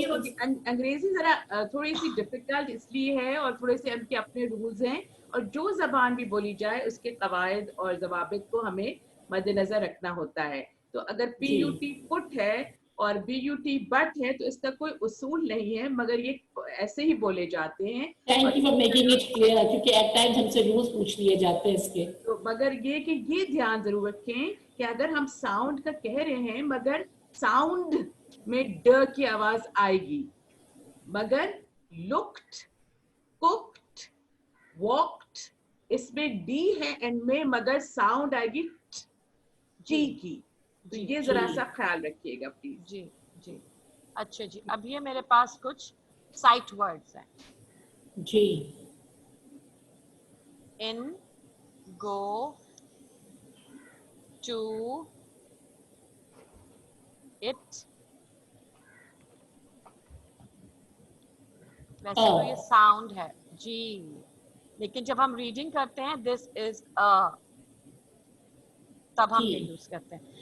अंग्रेजी जरा थोड़ी सी डिफिकल्ट इसलिए है और थोड़े से उनके अपने रूल्स हैं, और जो जबान भी बोली जाए उसके कवायद और जवाबित को हमें मद्देनजर रखना होता है. तो अगर PUT पुट है और BUT बट है तो इसका कोई उसूल नहीं है, मगर ये ऐसे ही बोले जाते हैं. Thank you for making it clear, क्योंकि at times हमसे रूल्स पूछ लिए जाते हैं इसके. तो मगर ये कि ये ध्यान जरूर रखें कि अगर हम साउंड का कह रहे हैं मगर साउंड में ड की आवाज आएगी, मगर लुक्ड, कुक्ड, वॉक्ड इसमें डी है एंड में, मगर साउंड आएगी जी की. तो ये जरा सा ख्याल रखिएगा प्लीज. जी जी. अच्छा जी, अब ये मेरे पास कुछ साइट वर्ड्स हैं. जी. इन, गो, टू, इट, वैसे तो ये साउंड है जी, लेकिन जब हम रीडिंग करते हैं दिस इज अ, तब हम ये जी। यूज करते हैं।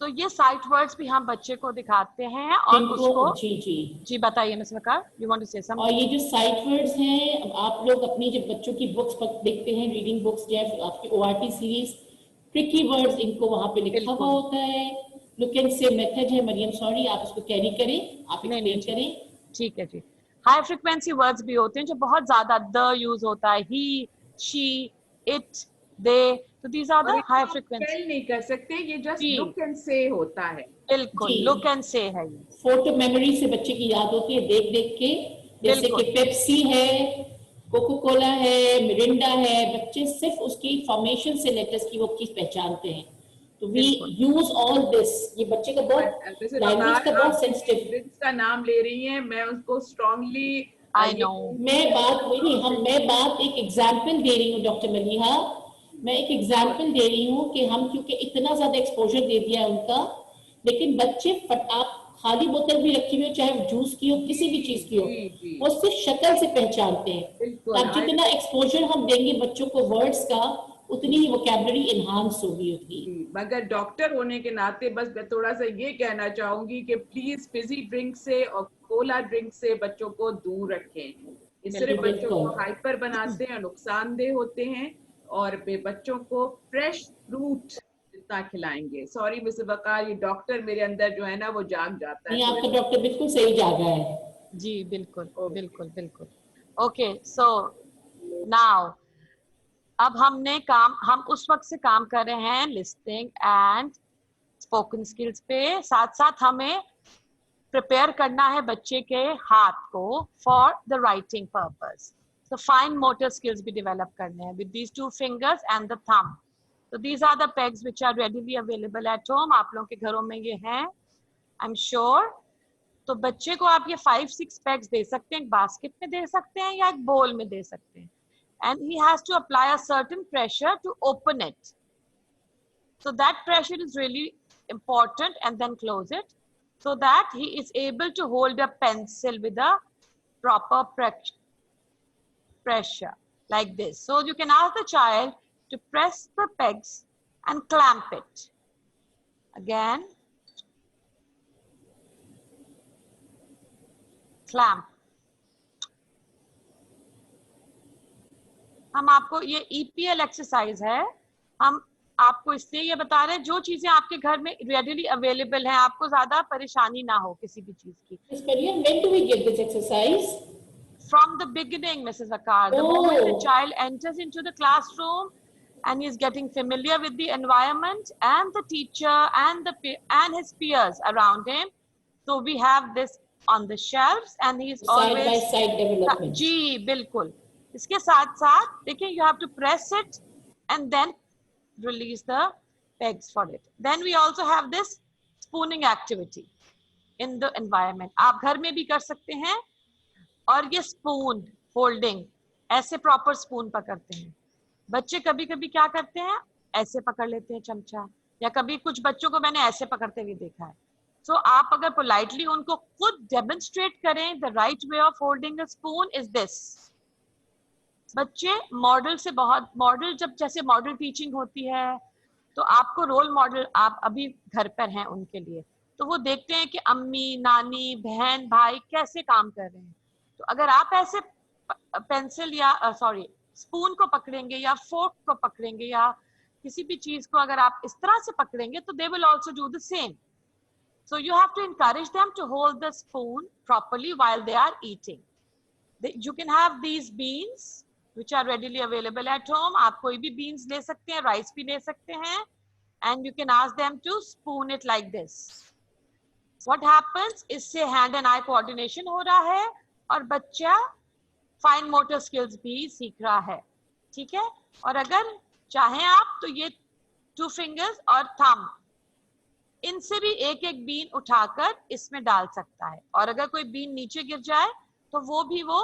तो ये साइट वर्ड्स भी हम बच्चे को दिखाते हैं और जिनको उसको, जी जी जी बताइए miss Waqar, you want to say और समथिंग? ये जो साइट वर्ड्स हैं, अब आप लोग अपनी जब बच्चों की बुक्स देखते हैं, रीडिंग बुक्स या फिर आपकी ओआरटी सीरीज, ट्रिकी वर्ड्स इनको वहां पे लिखा हुआ बिल्कुल, होता है। लुक एंड से मेथड है, मरियम सॉरी, आप इसको कैरी करें, आप नहीं नहीं एक्सप्लेन ठीक, करें। ठीक है जी। हाई फ्रिक्वेंसी वर्ड्स भी होते हैं जो बहुत ज्यादा द यूज होता है, ही, शी, इट, दे, तो दीज आर और द हाई इसको आप फ्रिक्वेंसी। स्पेल नहीं कर सकते, ये जस्ट जी लुक एंड से होता है। बिल्कुल, जी, लुक एंड से है ये, फोटो मेमोरी से बच्चे की याद होती है देख देख के। जैसे कि बिल्कुल पेप्सी है, कोको कोला है, मिरिंडा है, बच्चे सिर्फ उसकी फॉर्मेशन से लेटर्स की वो चीज पहचानते हैं। तो वी बिल्कुल। यूज ऑल दिस, ये बच्चे का बहुत, वैसे लैंग्वेज बकार का आप बहुत जिस सेंसिटिव। ड्रिंक्स का नाम ले रही हैं, मैं उसको स्ट्रांगली आई ये नो, कहूंगी मैं कि बात वही नहीं, हम मैं बात एक एग्जाम्पल दे रही हूँ डॉक्टर मलिहा, मैं एक एग्जाम्पल दे रही हूँ कि हम क्योंकि इतना ज्यादा एक्सपोजर दे दिया है उनका, लेकिन बच्चे आप खाली बोतल भी रखी हुई हो, चाहे जूस की हो, किसी भी चीज की हो, जी जी वो सिर्फ शक्ल से पहचानते हैं। तो बिल्कुल। आप जितना एक्सपोजर हम देंगे बच्चों को वर्ड्स का, उतनी ही वोकैबुलरी इनहांस होगी उनकी। जी, मगर डॉक्टर होने के नाते बस मैं थोड़ा सा ये कहना चाहूंगी कि प्लीज फिजी ड्रिंक से और कोला ड्रिंक से बच्चों को दूर रखें। ये जी सिर्फ बच्चों बिल्कुल। को हाइपर बनाते हैं, नुकसानदेह होते हैं। और वे बच्चों को फ्रेश फ्रूट जितना खिलाएंगे। सॉरी मिस वकार, ये डॉक्टर मेरे अंदर जो है ना वो जाग जाता है नहीं, थोड़े। आपका डॉक्टर बिल्कुल सही जागा है। जी बिल्कुल ओके। बिल्कुल बिल्कुल। ओके सो नाउ, अब हम उस वक्त से काम कर रहे हैं लिस्टिंग एंड स्पोकन स्किल्स पे, साथ साथ हमें प्रिपेयर करना है बच्चे के हाथ को फॉर द राइटिंग पर्पस। तो फाइन मोटर स्किल्स भी डेवलप करने हैं with these two fingers and the thumb. तो these are the pegs which are readily available at home, आप लोगों के घरों में ये हैं आई एम श्योर। तो बच्चे को आप ये 5-6 पैक्स दे सकते हैं, एक बास्केट में दे सकते हैं या एक बोल में दे सकते हैं, and he has to apply a certain pressure to open it. So that pressure is really important, and then close it so that he is able to hold a pencil with a proper pressure like this. So you can ask the child to press the pegs and clamp it. Again, clamp. हम आपको ये EPL exercise है, हम आपको इसलिए ये बता रहे हैं जो चीजें आपके घर में रेडिली अवेलेबल हैं, आपको ज्यादा परेशानी ना हो किसी भी चीज की। Miss Mariam, when do we get this exercise? From the beginning, Mrs. Vakar, the moment the child enters into the classroom and is getting familiar with the environment and the teacher and and his peers around him, so we have this on the shelves and he is Side by always side development. जी बिल्कुल। इसके साथ साथ देखिए, you have to press it and then release the pegs for it. Then we also have this spooning activity in the environment. आप घर में भी कर सकते हैं, और ये स्पून होल्डिंग, ऐसे प्रॉपर स्पून पकड़ते हैं। बच्चे कभी कभी क्या करते हैं, ऐसे पकड़ लेते हैं चमचा, या कभी कुछ बच्चों को मैंने ऐसे पकड़ते हुए देखा है। सो आप अगर पोलाइटली उनको खुद डेमोन्स्ट्रेट करें, the right way of holding a spoon is this. बच्चे मॉडल से बहुत, मॉडल जब जैसे मॉडल टीचिंग होती है तो आपको रोल मॉडल आप अभी घर पर हैं उनके लिए, तो वो देखते हैं कि अम्मी, नानी, बहन, भाई कैसे काम कर रहे हैं। तो अगर आप ऐसे पेंसिल या सॉरी स्पून को पकड़ेंगे या फोर्क को पकड़ेंगे या किसी भी चीज को अगर आप इस तरह से पकड़ेंगे तो they will also do the same. So you have to encourage them to hold the spoon properly while they are eating. You can have these beans which are readily available at home. आप कोई भी beans ले सकते हैं, rice भी ले सकते हैं, and you can ask them to spoon it like this. What happens? इससे hand and eye coordination हो रहा है और बच्चा फाइन मोटर स्किल्स भी सीख रहा है, ठीक है। और अगर चाहें आप तो ये 2 फिंगर्स और थंब, इनसे भी एक एक बीन उठाकर इसमें डाल सकता है, और अगर कोई बीन नीचे गिर जाए तो वो भी वो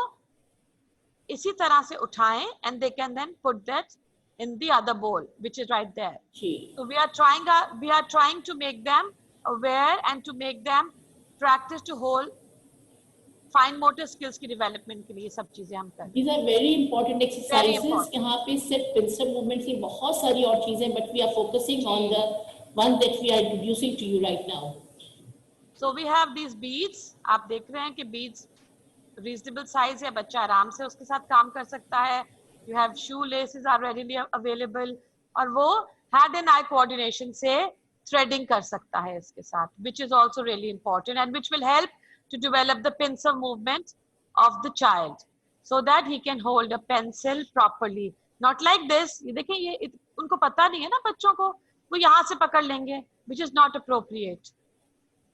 इसी तरह से उठाएं, and they can then put that in the other bowl which is right there. So we are trying to make them aware and to make them practice to hold fine motor skills की development के लिए सब चीजें हम करें. These are very important Very exercises. important. यहाँ पे सिर्फ pincer movements की बहुत सारी और चीजें, but we are focusing on the one that we are introducing to you right now. So we have these beads. आप देख रहे हैं कि beads reasonable size है, बच्चा आराम से उसके साथ काम कर सकता है. You have shoe laces are readily available. और वो hand and eye coordination से threading कर सकता है इसके साथ, which is also really important and which will help to develop the pincer movement of the child so that he can hold a pencil properly. Not like this. ये देखिए ये उनको पता नहीं है ना बच्चों को, वो यहाँ से पकड़ लेंगे, which is not appropriate.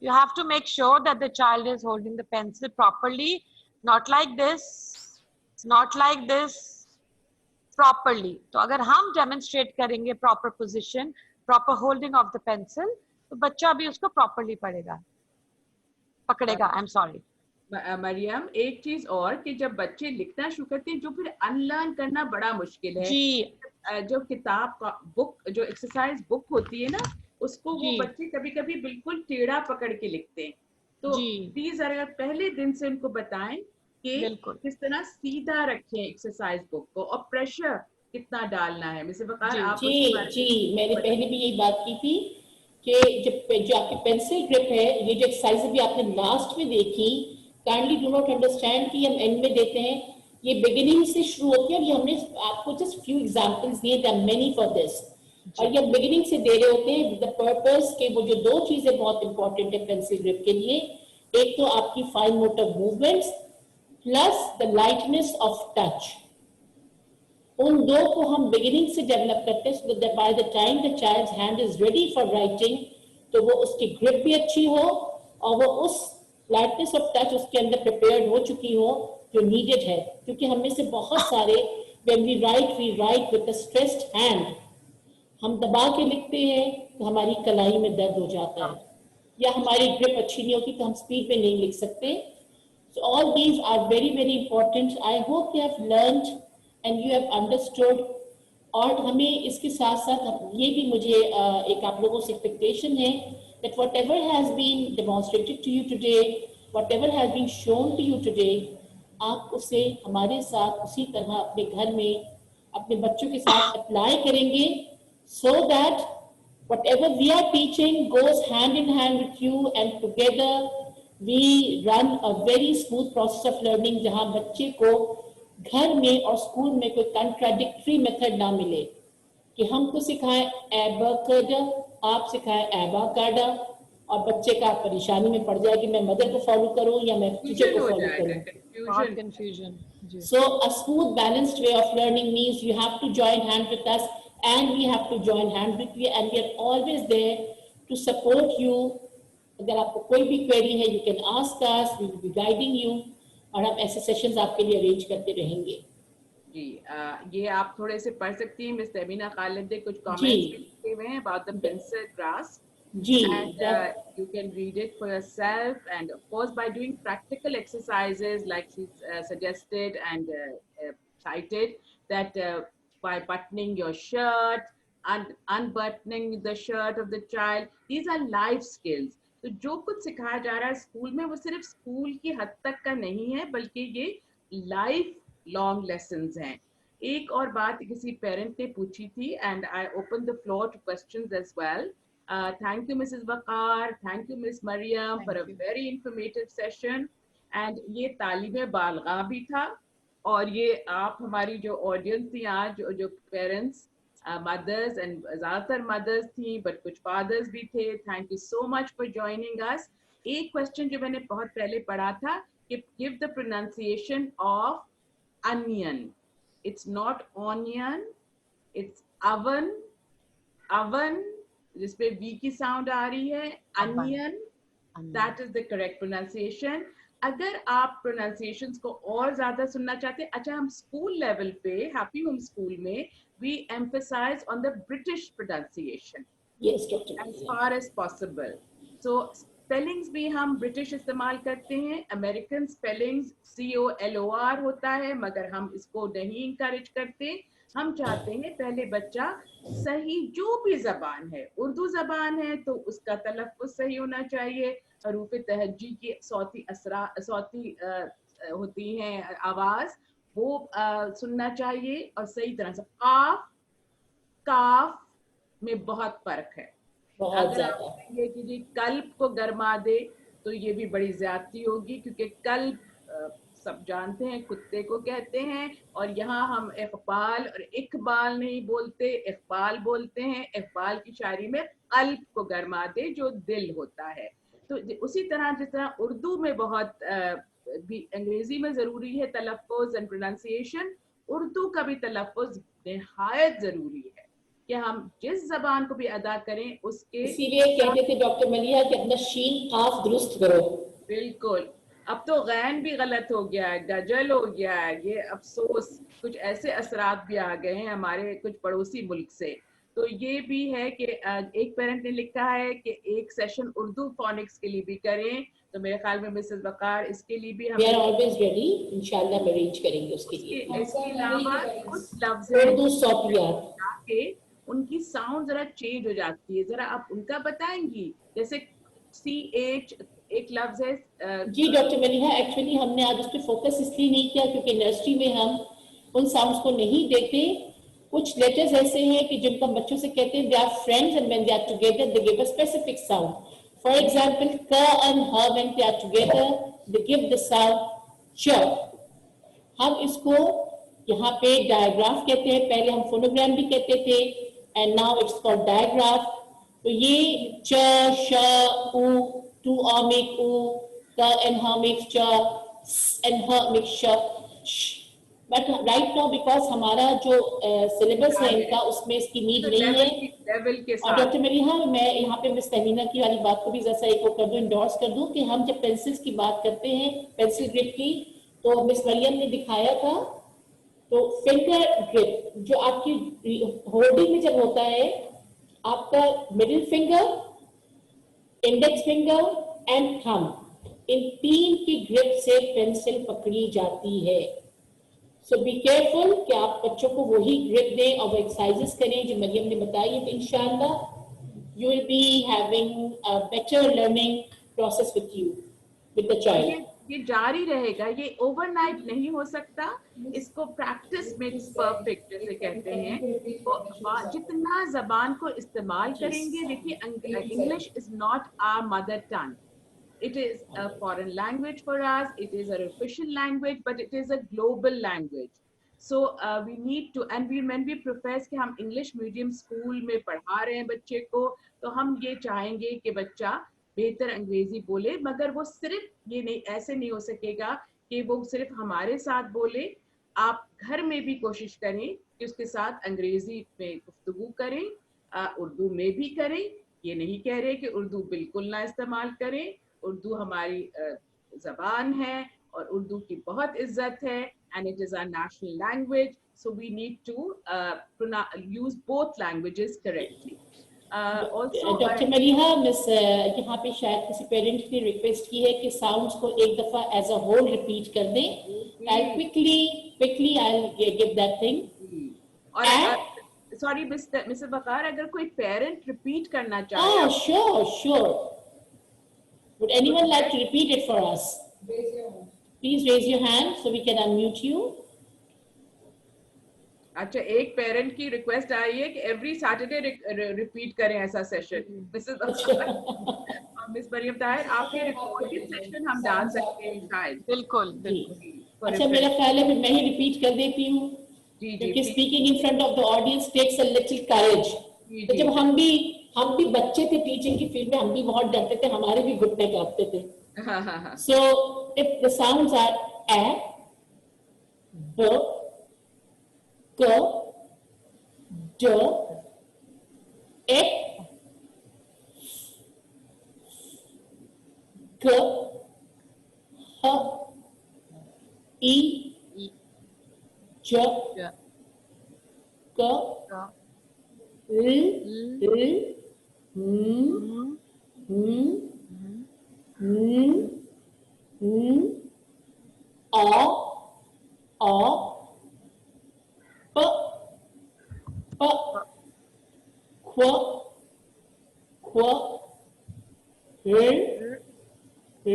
You have to make sure that the child is holding the pencil properly, not like this, not like this, properly. तो अगर हम demonstrate करेंगे proper position, proper holding of the pencil, तो बच्चा भी उसको properly पकड़ेगा. I'm sorry. Maryam, एक चीज और कि जब बच्चे लिखना शुरू करते हैं, जो फिर अनलर्न करना बड़ा मुश्किल है. जी. जो किताब का बुक, जो एक्सरसाइज बुक होती है ना, उसको वो बच्चे कभी कभी बिल्कुल टेढ़ा पकड़ के लिखते हैं. तो प्लीज अगर पहले दिन से उनको बताएं कि किस तरह सीधा रखें एक्सरसाइज बुक को और प्रेशर कितना डालना है. मिसेस वकार, आप जी मैंने पहले भी यही बात की थी कि जो आपकी पेंसिल ग्रिप है, ये जो एक्सरसाइज भी आपने लास्ट में देखी, काइंडली डू नॉट अंडरस्टैंड कि हम एंड में देते हैं. ये बिगिनिंग से शुरू होती है और ये हमने आपको जस्ट फ्यू एग्जांपल्स दिए, there are many for this. और ये बिगिनिंग से दे रहे होते हैं विद द पर्पस के वो जो दो चीजें बहुत इंपॉर्टेंट है पेंसिल ग्रिप के लिए, एक तो आपकी fine motor movements plus the lightness of touch. उन दो को हम बिगिनिंग से डेवलप करते हैं so that by the time the child's hand is ready for writing, तो वो उसकी ग्रिप भी अच्छी हो और वो उस लाइटनेस ऑफ टच उसके अंदर प्रिपेयर्ड हो चुकी हो जो नीडेड है. क्योंकि हमें से बहुत सारे when we write with a stressed hand, हम दबा के लिखते हैं तो हमारी कलाई में दर्द हो जाता है, या हमारी ग्रिप अच्छी नहीं होती तो हम स्पीड पे नहीं लिख सकते. So all these are very very important. I hope you have learned and you have understood. और हमें इसके साथ साथ ये भी मुझे एक आप लोगों से एक्सपेक्टेशन है that whatever has been demonstrated to you today, whatever has been shown to you today, आप उसे हमारे साथ उसी तरह अपने घर में अपने बच्चों के साथ अप्लाई करेंगे so that whatever we are teaching goes hand in hand with you and together we run a very smooth process of learning जहाँ बच्चे को घर में और स्कूल में कोई contradictory method ना मिले कि हमको सिखाएं एबाकड, आप सिखाएं एबाकाडा और बच्चे का परेशानी में पड़ जाए कि मैं मदर को फॉलो करूं या मैं टीचर को फॉलो करूं. Confusion. So a smooth balanced way of learning means you have to join hand with us and we have to join hand with you and we are always there to support you. अगर आपको कोई भी query है you can ask us, we will be guiding you और हम ऐसे sessions आपके लिए अरेंज करते रहेंगे. जी, ये आप थोड़े से पढ़ सकती हैं. मिस तमीना खालिद ने कुछ कमेंट्स लिखे हुए हैं about the pencil grasp. Ji, and you can read it for yourself, and of course by doing practical exercises like she suggested and cited that by buttoning your shirt and unbuttoning the shirt of the child, these are life skills. तो जो कुछ सिखाया जा रहा है school में वो सिर्फ स्कूल की हद तक का नहीं है बल्कि ये लाइफ लॉन्ग लेसन्स हैं. एक और बात किसी पेरेंट ने पूछी थी and I open the floor to questions as well. Thank you Mrs. Waqar, thank you Miss Mariam for a very informative session. And ये तालीम बालगा भी था और ये आप हमारी जो ऑडियंस थी आज जो पेरेंट्स mothers and ज़्यादातर mothers थी but कुछ fathers भी थे. Thank you so much for joining us. एक question जो मैंने बहुत पहले पढ़ा था कि give the pronunciation of onion. It's not onion, it's oven जिसपे V की साउंड आ रही है. Onion, that is the correct pronunciation. अगर आप pronunciations को और ज्यादा सुनना चाहते हैं, अच्छा हम स्कूल लेवल पे हैप्पी होम स्कूल में we emphasize on the British pronunciation. Yes, Dr. As far as possible. So spellings भी हम British इस्तेमाल करते हैं. American spellings COLOR होता है मगर हम इसको नहीं encourage करते. हम चाहते हैं पहले बच्चा सही जो भी जबान है, उर्दू जबान है तो उसका तलफ़्फ़ुज़ सही होना चाहिए, हरूफ तहज्जी की सौती होती हैं आवाज, वो सुनना चाहिए, और सही तरह से काफ काफ में बहुत फर्क है। बहुत अगर आप ज्यादा। कहेंगे कि जी कल्ब को गरमा दे तो ये भी बड़ी ज्यादती होगी, क्योंकि कल्ब सब जानते हैं कुत्ते को कहते हैं, और यहाँ हम इकबाल और इकबाल नहीं बोलते, इकबाल बोलते हैं। इकबाल की शायरी में कल्ब को गरमा दे जो दिल होता है। तो उसी तरह जिस तरह उर्दू में बहुत भी अंग्रेजी में जरूरी है तलफ़्फ़ुज़ एंड प्रोनाउंसिएशन, उर्दू का भी तलफ़्फ़ुज़ निहायत जरूरी है कि हम जिस जबान को भी अदा करें उसके इसीलिए कहते थे डॉक्टर मलिहा कि अपना शीन काफ दुरुस्त करो। बिल्कुल। अब तो गैन भी गलत हो गया है, गजल हो गया है, ये अफसोस। कुछ ऐसे असरात भी आ गए हैं हमारे कुछ पड़ोसी मुल्क से। तो ये भी है कि एक पेरेंट ने लिखा है कि एक सेशन उर्दू फोनिक्स के लिए भी करें, तो मेरे ख्याल में मिसेस वकार इसके लिए भी वी हम आर ऑलवेज रेडी, इंशाल्लाह हम अरेंज करेंगे उसके उसके लिए। इसके अलावा कुछ लफ्ज हैं उर्दू सौतियात, के उनकी साउंड जरा चेंज हो जाती है, जरा आप उनका बताएंगी? जैसे CH एक लफ्ज है जी डॉक्टर मलिहा, एक्चुअली हमने आज उस पर फोकस इसलिए नहीं किया क्योंकि नर्सरी में हम उन साउंड्स को नहीं देते। कुछ लेटर्स ऐसे हैं कि जिनको हम बच्चों से कहते हैं they are friends and when they are together they give a specific sound. For example क एंड ह when they are together they give the sound च। हम इसको यहाँ पे डायग्राफ कहते हैं, पहले हम फोनोग्राम भी कहते थे and now it's called digraph. तो ये च श उ, टू अ मेक उ, क एंड ह मेक्स च, स एंड ह मेक्स श। बट राइट नाउ बिकॉज हमारा जो सिलेबस है इनका उसमें इसकी नीड नहीं है। लेवल के और साथ डॉक्टर मलिहा, मैं यहाँ पे मिस तहमीना की वाली बात को भी जैसा एक कर दूं, इंडोर्स कर दूं कि हम जब पेंसिल्स की बात करते हैं, पेंसिल ग्रिप की, तो मिस मरियम ने दिखाया था, तो फिंगर ग्रिप जो आपकी होल्डिंग में जब होता है, आपका middle finger, index finger and thumb, इन तीन की ग्रिप से पेंसिल पकड़ी जाती है। सो बी केयरफुल कि आप बच्चों को वही ग्रिप दें और वो एक्सरसाइजेस करें जो मरियम ने बताई है, तो इंशाल्लाह you will be having a better learning process with the और child. ये जारी रहेगा, ये ओवरनाइट नहीं हो सकता। इसको प्रैक्टिस मेक्स परफेक्ट जैसे कहते हैं। तो जितना जबान को इस्तेमाल करेंगे, देखिए English is not our mother tongue, it is a foreign language for us, it is an official language, but it is a global language. So we need to, and when we profess कि हम English medium school में पढ़ा रहे हैं बच्चे को, तो हम ये चाहेंगे कि बच्चा बेहतर अंग्रेजी बोले, मगर वो सिर्फ ये नहीं, ऐसे नहीं हो सकेगा कि वो सिर्फ हमारे साथ बोले। आप घर में भी कोशिश करें कि उसके साथ अंग्रेजी में गुफ्तगू करें, उर्दू में भी करें। ये नहीं कह रहे कि उर्दू बिल्कुल ना इस्तेमाल करें, उर्दू हमारी जबान है और उर्दू की बहुत इज्जत है, and it is our national language, so we need to use both languages correctly. Also doctor Maliha, miss यहाँ पे शायद किसी पेरेंट ने रिक्वेस्ट की है कि साउंड्स को एक दफा एज अ होल रिपीट कर दें। I quickly I give that thing. और सॉरी मिसेस बकार, अगर कोई पेरेंट रिपीट करना चाहे, sure. Would anyone like to repeat it for us? Please raise your hand so we can unmute you. अच्छा, एक parent की रिक्वेस्ट आई है कि एवरी सैटरडे रिपीट करें ऐसा सेशन। मिसेस और मिस मरियम ताहिर, आपके रिकॉर्डेड सेशन हम डाल सकते हैं शायद। बिल्कुल जी। बिल्कुल। अच्छा, मेरा ख्याल है मैं ही रिपीट कर देती हूँ, जी क्योंकि speaking in front of the audience takes a little courage. तो जब हम भी बच्चे थे टीचिंग की फील्ड में, हम भी बहुत डरते थे, हमारे भी घुटने कांपते थे। So if the sounds are a, b, g, d, e, g, h, e, j, k, l, a, p, R, T,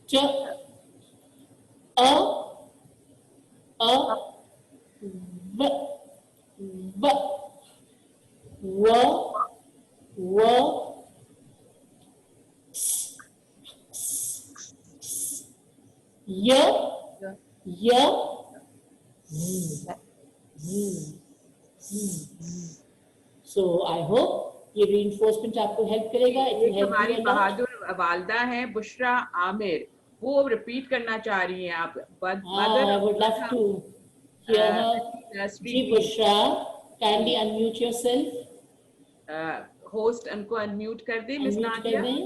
T, A, V, V, W, Y, So I hope ये reinforcement आपको help करेगा. It will एक help you हमारी a lot. बहादुर वालदा है बुशरा आमिर, वो repeat करना चाह रही हैं आप. I would love to hear her. जी Bushra, kindly unmute yourself. Host उनको अनम्यूट कर दे मिस Unmute कर नादिया. दें.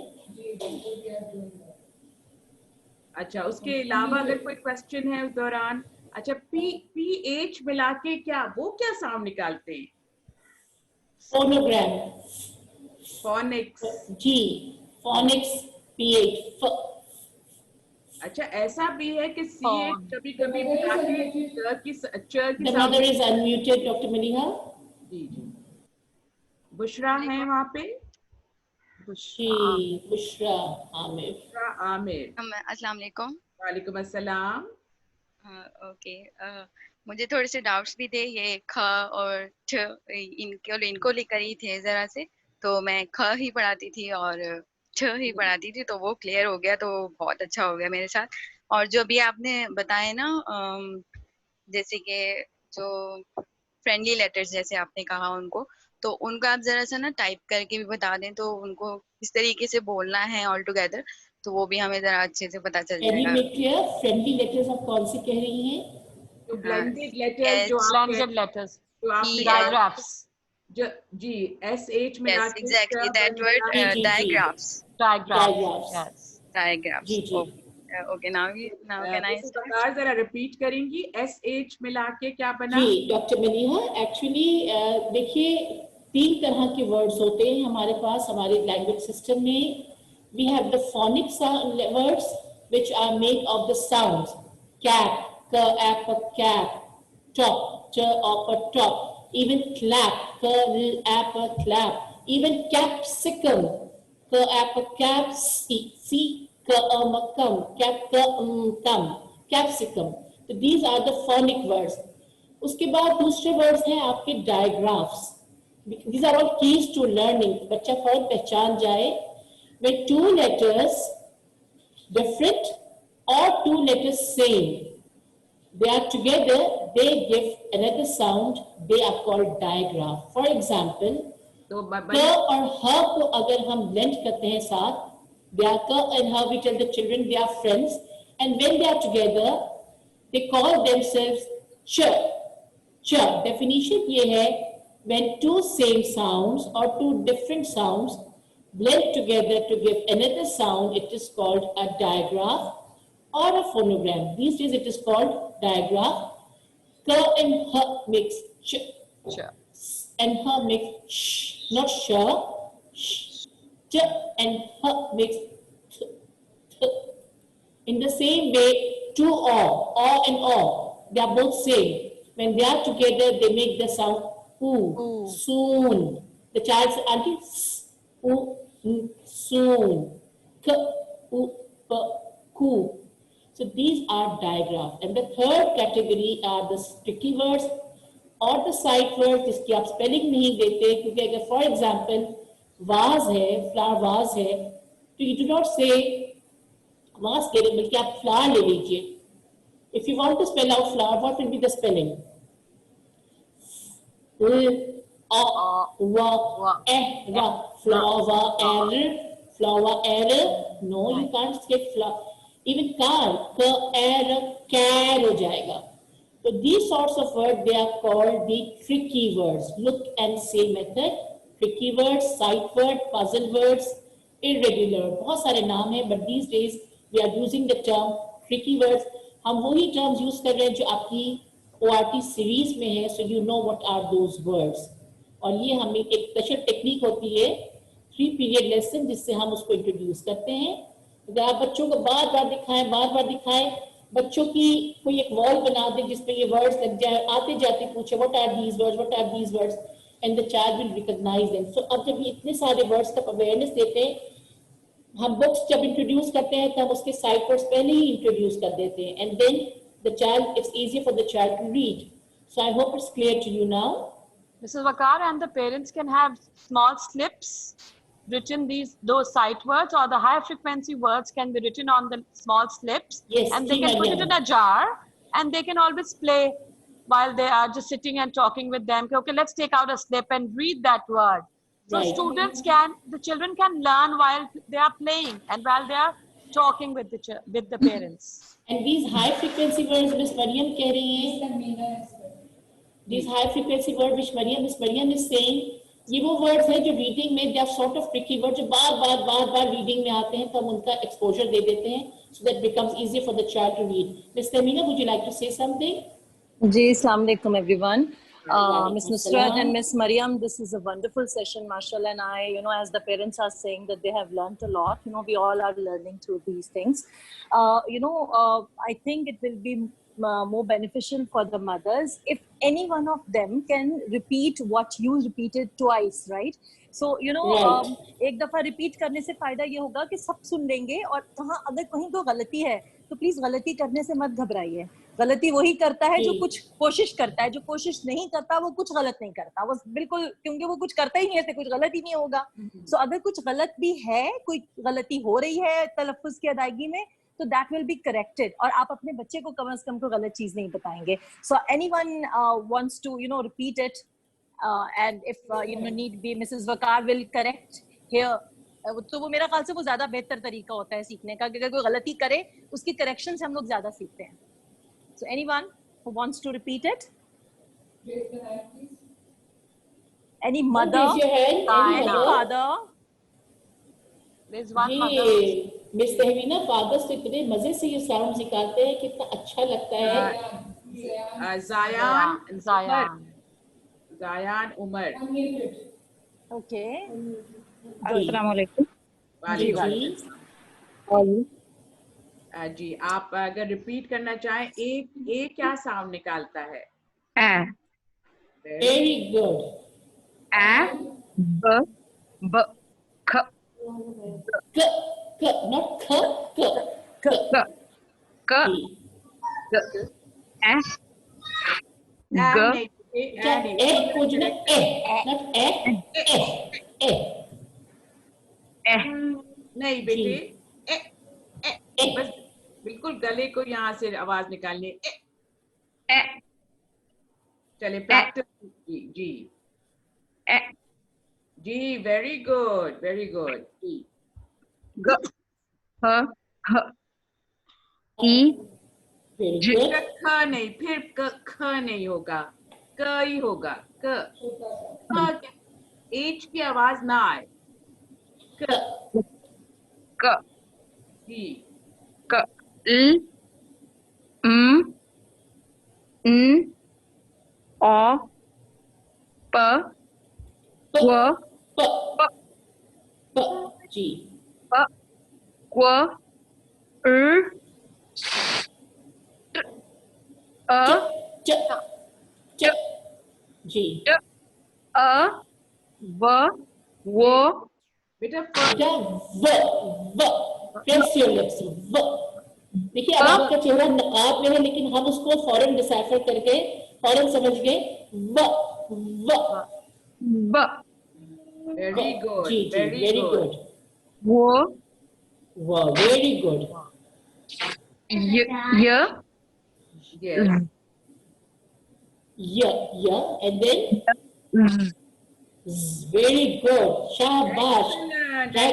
अच्छा, उसके अलावा अगर कोई क्वेश्चन है उस दौरान. अच्छा, PH मिला के क्या, वो क्या साउंड निकालते हैं? Phonogram. फोनिक्स. जी, phonics, PH. अच्छा, ऐसा भी है कि CH कभी कभी मिला के च की The sound. mother is unmuted, Dr. Maliha. जी जी. बुशरा है वहाँ पे. जी, बुशरा आमिर. बुशरा आमिर. अस्सलाम वालेकुम. वालेकुम अस्सलाम. ओके, मुझे थोड़े से डाउट्स भी थे ये ख और ठ इनको लेकर ही थे जरा से. तो मैं ख ही पढ़ाती थी और ठ ही पढ़ाती थी, तो वो क्लियर हो गया, तो बहुत अच्छा हो गया मेरे साथ. और जो भी आपने बताए ना, जैसे कि जो फ्रेंडली लेटर्स जैसे आपने कहा उनको, तो उनका आप जरा सा ना टाइप करके भी बता दें, तो उनको किस तरीके से बोलना है ऑल टुगेदर, तो वो भी हमें जरा अच्छे से पता चल Can you जाएगा. make clear friendly letters आप कौन सी कह रही हैं? तो ब्लेंडेड लेटर्स जो आप Blended letters. जो आपने Digraphs. जो जी SH मिला Yes, के exactly that word. जी, जी, जी. Digraphs. Digraphs. Digraphs. Yes. Digraphs. जी, जी. Okay, now can I Mrs start? Waqar जरा रिपीट करेंगी. SH मिला के क्या बना? जी, डॉक्टर मनीहा, एक्चुअली देखिए 3 तरह के वर्ड्स होते हैं हमारे पास हमारे लैंग्वेज सिस्टम में. We have the phonic words which are made of the sounds. Cap, k, ap, cap. Top, ch, op, top. Even clap, k, l, ap, clap. Even capsicum, k, ap, cap, c, k, kam. Cap, k, kam. Capsicum. So these are the phonic words. उसके बाद दूसरे words हैं आपके डायग्राफ्स. These are all keys to learning. बच्चा फौरन पहचान जाए. When 2 letters different or 2 letters same, they are together, they give another sound, they are called digraph. For example, तो क और ह को अगर हम blend करते हैं साथ, they are k and h, we tell the children they are friends, and when they are together, they call themselves ch. ch. Definition ये है, when 2 same sounds or 2 different sounds blend together to give another sound, it is called a digraph or a phonogram. These days it is called digraph. K and h makes ch, Sure. and h makes sh, not sh. Ch and h makes th, th. In the same way, 2 or and or, they are both same. When they are together, they make the sound oo, Ooh. soon. The child says, auntie, oo, soon. K, oo, p, ku. So these are digraphs. And the third category are the tricky words or the sight words जिसकी आप spelling नहीं देते, क्योंकि अगर for example vase है, flower vase है, तो you do not say vase के लिए, बल्कि आप flower ले लीजिए. If you want to spell out flower, what will be the spelling? Flower, no, you can't skip flower. Even car, car हो जाएगा. So these sorts of words, they are called the tricky words. Look and say method. Tricky words, sight word, puzzle words, irregular. बहुत सारे नाम हैं, but these days we are using the term tricky words. हम वही terms use कर रहे हैं जो आपकी ORT series में है, so you know what are those words. और ये हमें एक स्पेशल टेक्निक होती है 3 पीरियड लेसन, जिससे हम उसको इंट्रोड्यूस करते हैं. अगर आप बच्चों को बार बार दिखाएं बच्चों की कोई एक वॉल बना दे जिसपे ये वर्ड्स लग जाए, आते जाते पूछे what are these words, what are these words, and the child will recognise them. So अब जब ये इतने सारे वर्ड्स का अवेयरनेस देते हैं, हम बुक्स जब इंट्रोड्यूस करते हैं तो हम उसके साइड वर्ड्स पहले ही इंट्रोड्यूस कर देते हैं, and then the child, it's easier for the child to read. So I hope it's clear to you now. Mrs. Vakar, and the parents can have small slips written those sight words, or the high frequency words can be written on the small slips. Yes, and they can put it in a jar, and they can always play while they are just sitting and talking with them. Okay, let's take out a slip and read that word. So Right. the children can learn while they are playing and while they are talking with the parents. And these high frequency words Miss Mariam कह रही हैं, these high frequency words which Miss Mariam is saying, ये वो words हैं जो reading में they are sort of tricky word, जो बार बार रीडिंग में आते हैं, तो हम उनका एक्सपोजर दे देते हैं so that becomes easier for the child to read. Miss Tamina, would you like to say something? Ji, Assalamu alaikum everyone. Miss Nusrat Assalam. and Miss Mariam, this is a wonderful session, mashallah, and I, as the parents are saying that they have learnt a lot, we all are learning through these things. I think it will be more beneficial for the mothers if any one of them can repeat what you repeated twice, right? So, Right. एक दफा repeat करने से फायदा ये होगा कि सब सुन लेंगे, और कहाँ अगर कहीं कोई गलती है तो प्लीज गलती करने से मत घबराइए। गलती वही करता है जो कुछ कोशिश करता है, जो कोशिश नहीं करता वो कुछ गलत नहीं करता, वो बिल्कुल, क्योंकि वो कुछ करता ही नहीं है तो कुछ गलत ही नहीं होगा। सो अगर कुछ गलत भी है, कोई गलती हो रही है तलफ्फुज की अदायगी में, तो दैट विल बी करेक्टेड, और आप अपने बच्चे को कम से कम कोई गलत चीज नहीं बताएंगे। So anyone wants to repeat it, and if need be, Mrs. Vakar will correct here. तो वो मेरा ख्याल से वो ज्यादा बेहतर तरीका होता है सीखने का, कि अगर कोई गलती करे उसकी करेक्शन से हम लोग ज्यादा सीखते हैं। So anyone who wants to repeat it? Any mother? Raise your hand. Any father? There's one mother. ये मिस तहवीना, फादर्स तो इतने मजे से ये साउंड निकालते हैं, कितना अच्छा लगता है। Zayan Umar. Okay. अस्सलाम वालेकुम। जी, आप अगर रिपीट करना चाहें, ए क्या साउंड निकालता है? ए, वेरी गुड। ब, ब, ख, क, not ख, क, क, क, ए, ग, क्या ए को जो ना ए, not ए, ए, नहीं बेटे, ए, बस बिल्कुल गले को यहाँ से आवाज निकालनी है। ए, चले प्रैक्टिस जी ए, जी, वेरी गुड, वेरी गुड। ग, ह, ह, ई, वेरी गुड। ख नहीं, फिर ख नहीं होगा, क ही होगा। क एच की आवाज ना आए। क क, जी, क, ल, न, ओ, प, व, प, प, जी, प, व, च, च, जी, व, वो, बेटा क्या व, प्रेस योर लिप्स, व। देखिए अब आपका चेहरा नकाब में है, लेकिन हम उसको फौरन डिसाइफर करके फौरन समझ गए, व, ब, वेरी गुड, जी, जी, वेरी गुड, वो, व, वेरी गुड। य, यस, या, and then वेरी गुड, शाबाश।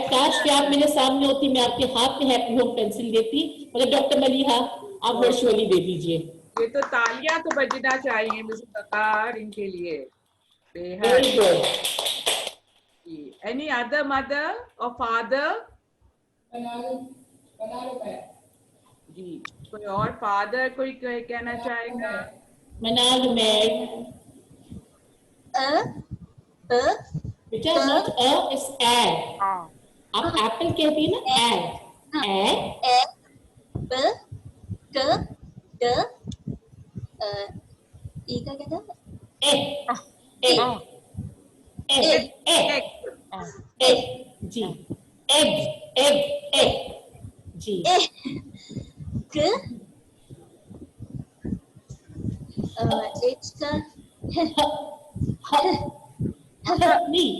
काश कि आप मेरे सामने होती, मैं आपके हाथ में हैप्पी होम पेंसिल देती, मगर डॉक्टर मलिहा आप वर्चुअली दे दीजिए। ये तो तालियां तो बजना चाहिए मिसेस वकार इनके लिए। Very good. Any other mother और फादर? जी, कोई और फादर कोई कहना चाहेगा? मनाल में बेटा नॉट अ इज ए। आप एप्पल कहती है ना, ए, ड ई का क्या था? ए ए ए ए ए जी एग एग एग जी ए ग एच का नहीं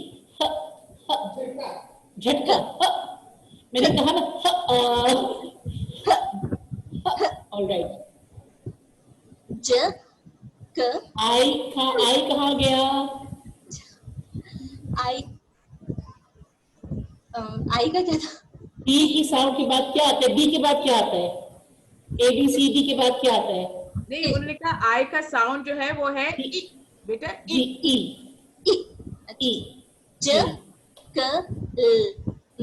झटका मैंने कहा ना ऑल राइट ज क आई कहाँ गया आई आई का क्या था? डी की साउंड के बाद क्या आता है डी के बाद क्या आता है ए बी सी डी के बाद क्या आता है नहीं, उन्होंने कहा आई का साउंड जो है वो है ई बेटा, जी ई। ई ज क ल न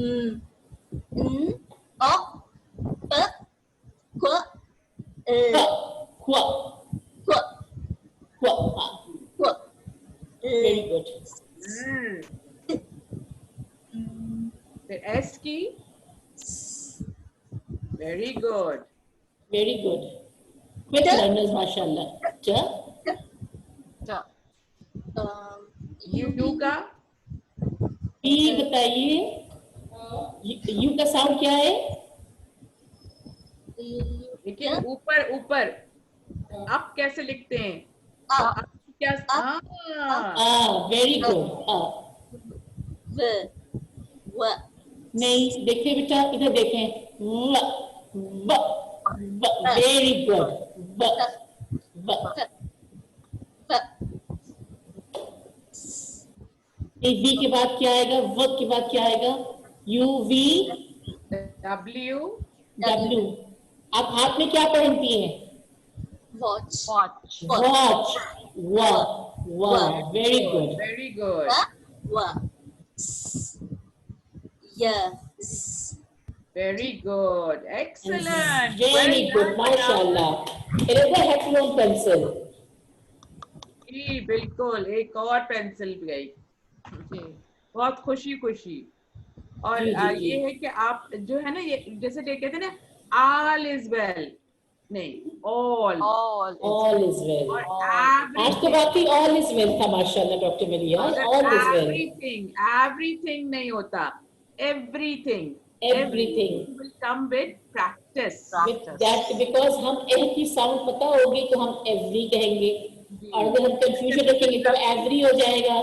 ओ प q क्वा q क्वा वेरी गुड फिर एस की, very good. Very good quick learners माशाल्लाह च यू का, ई बताइए यू का साउंड क्या है देखिए ऊपर ऊपर अप कैसे लिखते हैं? अ क्या? हाँ, वेरी गुड व व नहीं देखें बेटा इधर देखें वेरी गुड बी के बाद क्या आएगा व के बाद क्या आएगा यू वी डब्ल्यू, डब्ल्यू आप हाथ में क्या पहनती हैं वॉच वॉच वॉच वाह वेरी गुड वेरी गुड। व yes Very good. Excellent. Very good माशाल्लाह इधर हैप्पी पेंसिल जी बिल्कुल, एक और पेंसिल भी गई जी, बहुत खुशी खुशी। और जी, जी, जी। ये है कि आप जो है ना, ये जैसे कहते हैं ना all is well, नहीं all ऑल इज वेल और आज तो बाकी ऑल इज वेल था माशाल्लाह डॉक्टर मलिया ऑल इज वेल everything नहीं होता, everything everything will come with practice. That because हम ए की साउंड पता होगी तो हम एवरी कहेंगे और अगर हम कंफ्यूजन रखेंगे तो एवरी हो जाएगा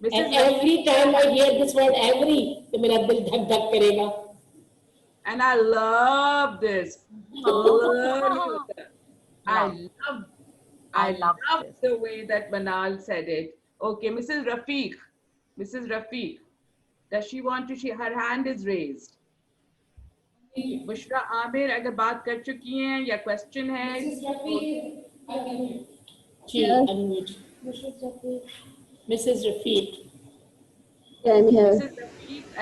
and Mrs. Every time I hear this word every तो मेरा दिल धक धक करेगा And I love this. I love the way that Manal said it. Okay, Mrs. Rafiq. Mrs. Rafiq. Does she want to? Her hand is raised. Bushra Aamir अगर बात कर चुकी हैं या क्वेश्चन है? जी unmute Mrs Rafiq Mrs. Rafiq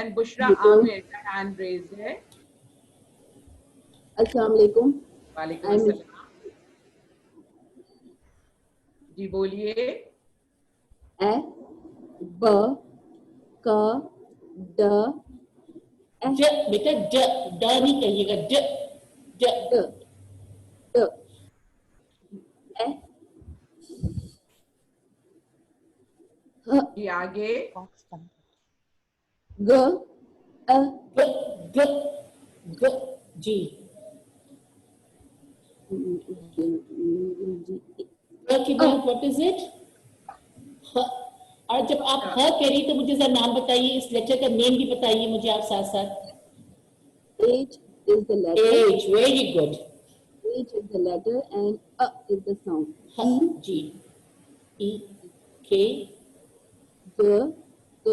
and Bushra Amir का hand raised है. अस्सलाम वालेकुम। वालेकुम अस्सलाम। जी बोलिए। ए ब क ड ज बेटा ड ड नहीं कहिएगा ड ड ड ड ए ह जी आगे। ग अ ग ग ग जी ग के बाद व्हाट इज इट और जब आप ह कह रही तो मुझे जरा नाम बताइए इस लेटर का नेम भी बताइए मुझे आप साथ साथ H is the letter, as very good H is the letter and A is the sound. जी ई के G G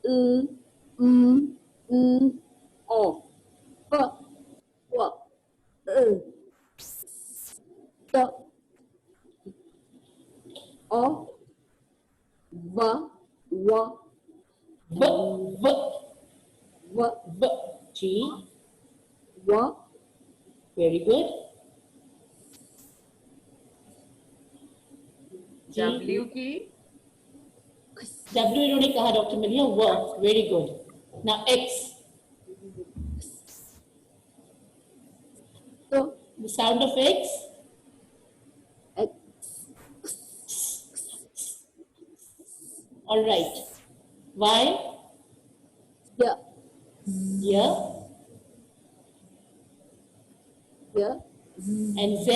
L N O P W T O V W व व W व जी W वेरी गुड डब्ल्यू की। W इन्होंने कहा doctor मलिया व very good now x So The sound of X. X. All right. Y. Yeah. Yeah. Yeah. And Z.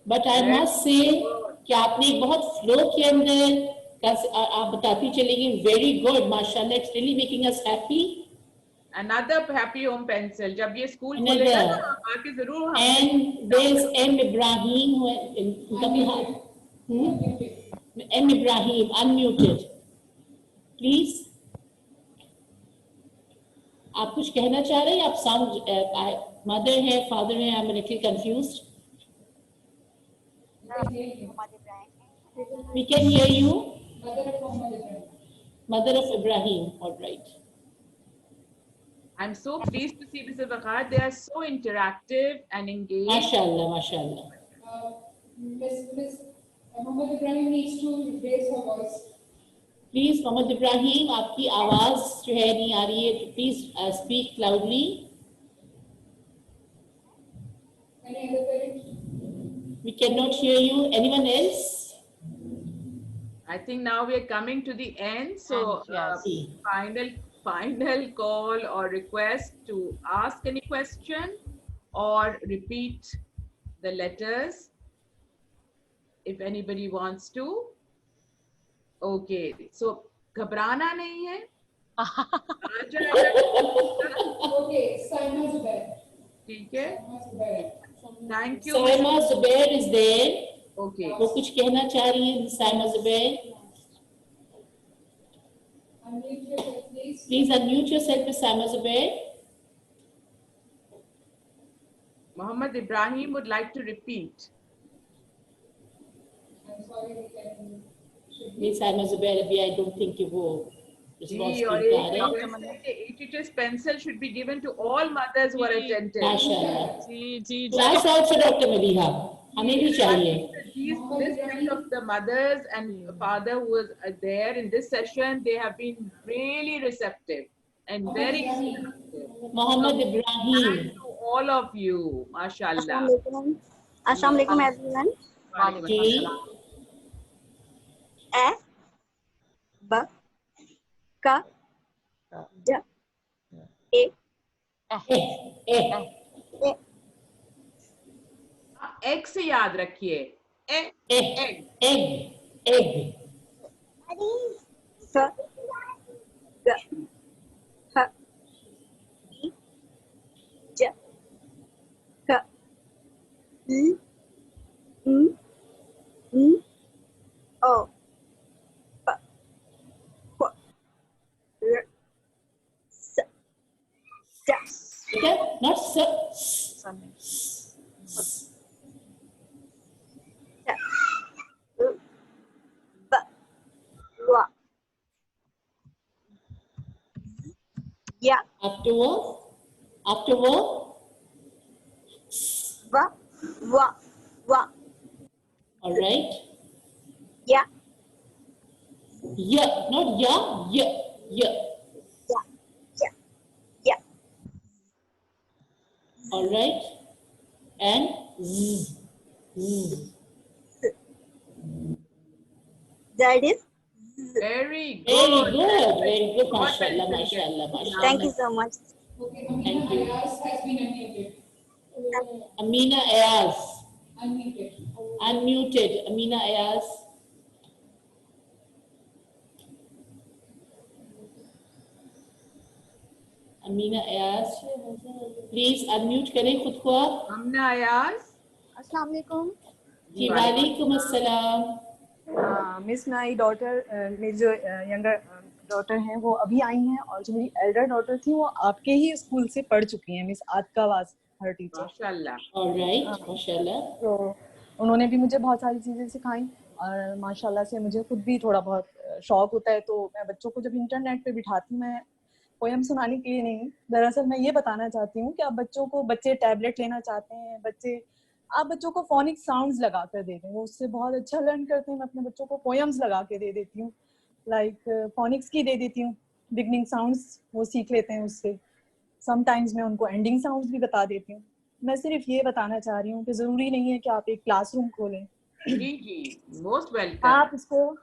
But I must say कि आपने एक बहुत फ्लो के अंदर आप बताती चलेंगी. Very good, माशाल्लाह. It's really making us happy. Another happy home pencil. जब ये स्कूल Another. खुलेगा ना आप आके जरूर हम And there's M. Ibrahim. M. Ibrahim, unmuted. Please. आप कुछ कहना चाह रहे हैं? आप साउंड मदर है, फादर है? I am little confused. We can hear you. Mother of Ibrahim. All right. I'm so pleased to see Mrs. Waqar. They are so interactive and engaged. Mashallah, mashallah. Miss Mohammed Ibrahim needs to raise her voice. Please, Mohammed Ibrahim, आपकी आवाज जो है नहीं आ रही है. Please speak loudly. Any other parent? We cannot hear you. Anyone else? I think now we are coming to the end. So Yes. final call or request to ask any question or repeat the letters if anybody wants to. Okay, so घबराना नहीं है. आ जाएगा. Okay, Saima Zubair. ठीक है. Saima Zubair. Thank you. Saima Zubair is there. Okay. वो कुछ कहना चाह रही है. Saima Zubair. Unmute yourself, please. Please unmute yourself, Ms. Saima Zubair. Mohammed Ibrahim would like to repeat. I'm sorry, we can. Ms. Saima Zubair, अभी I don't think कि वो response जी, और कर पा रहे हैं. HHS pencil should be given to all mothers who are attentive. Mashallah. Ji To us also, Dr. Maliha. हमें भी चाहिए. This set of the mothers and father who was there in this session, they have been really receptive and very receptive. Mohammed Ibrahim. Thank to all of you, mashallah. Assalamu alaikum everyone. Ji. A, B, K, D, A, A. Egg से याद रखिए. Egg. Egg. S, G, H, I, J, K, L, M, N, O, P, Q, R, S, T. Okay? Not S. Yeah. After what? After what? Wa. All right. Yeah. Yeah, not ya. Yeah. Yeah. All right. And Z. That is. Very Very good. good. Mashallah. Thank you so much. Okay, Thank you. Ayaz has been unmuted. Amina Ayaz. Unmuted. Unmuted. Amina Ayaz. Amina Ayaz. Please unmute करें खुद को आप. Amna Ayaz. अस्सलाम वालेकुम. जी वालेकुम अस्सलाम. Miss my daughter, मेरी जो यंगर डॉटर हैं वो अभी आई हैं, और जो मेरी एल्डर डॉटर थी वो आपके ही स्कूल से पढ़ चुकी हैं, miss Atika was her teacher. माशाल्लाह. All right. माशाल्लाह. तो उन्होंने भी मुझे बहुत सारी चीज़ें सिखाई, और माशाल्लाह से मुझे खुद भी थोड़ा बहुत शौक होता है, तो मैं बच्चों को जब इंटरनेट पे बिठाती हूँ, मैं पोएम सुनाने के लिए नहीं, दरअसल मैं ये बताना चाहती हूँ कि आप बच्चों को, बच्चे टैबलेट लेना चाहते हैं, आप बच्चों को फोनिक साउंड्स लगा कर दे दें, वो उससे बहुत अच्छा लर्न करते हैं. मैं अपने बच्चों को पोएम्स लगा के दे देती हूँ, लाइक फोनिक्स की दे देती हूँ, बिगनिंग साउंड्स वो सीख लेते हैं उससे। समटाइम्स मैं उनको एंडिंग साउंड्स भी बता देती हूँ। मैं सिर्फ ये बताना चाह रही हूँ कि ज़रूरी नहीं है कि आप एक क्लासरूम खोलें, जी जी, मोस्ट वेलकम। आप इसको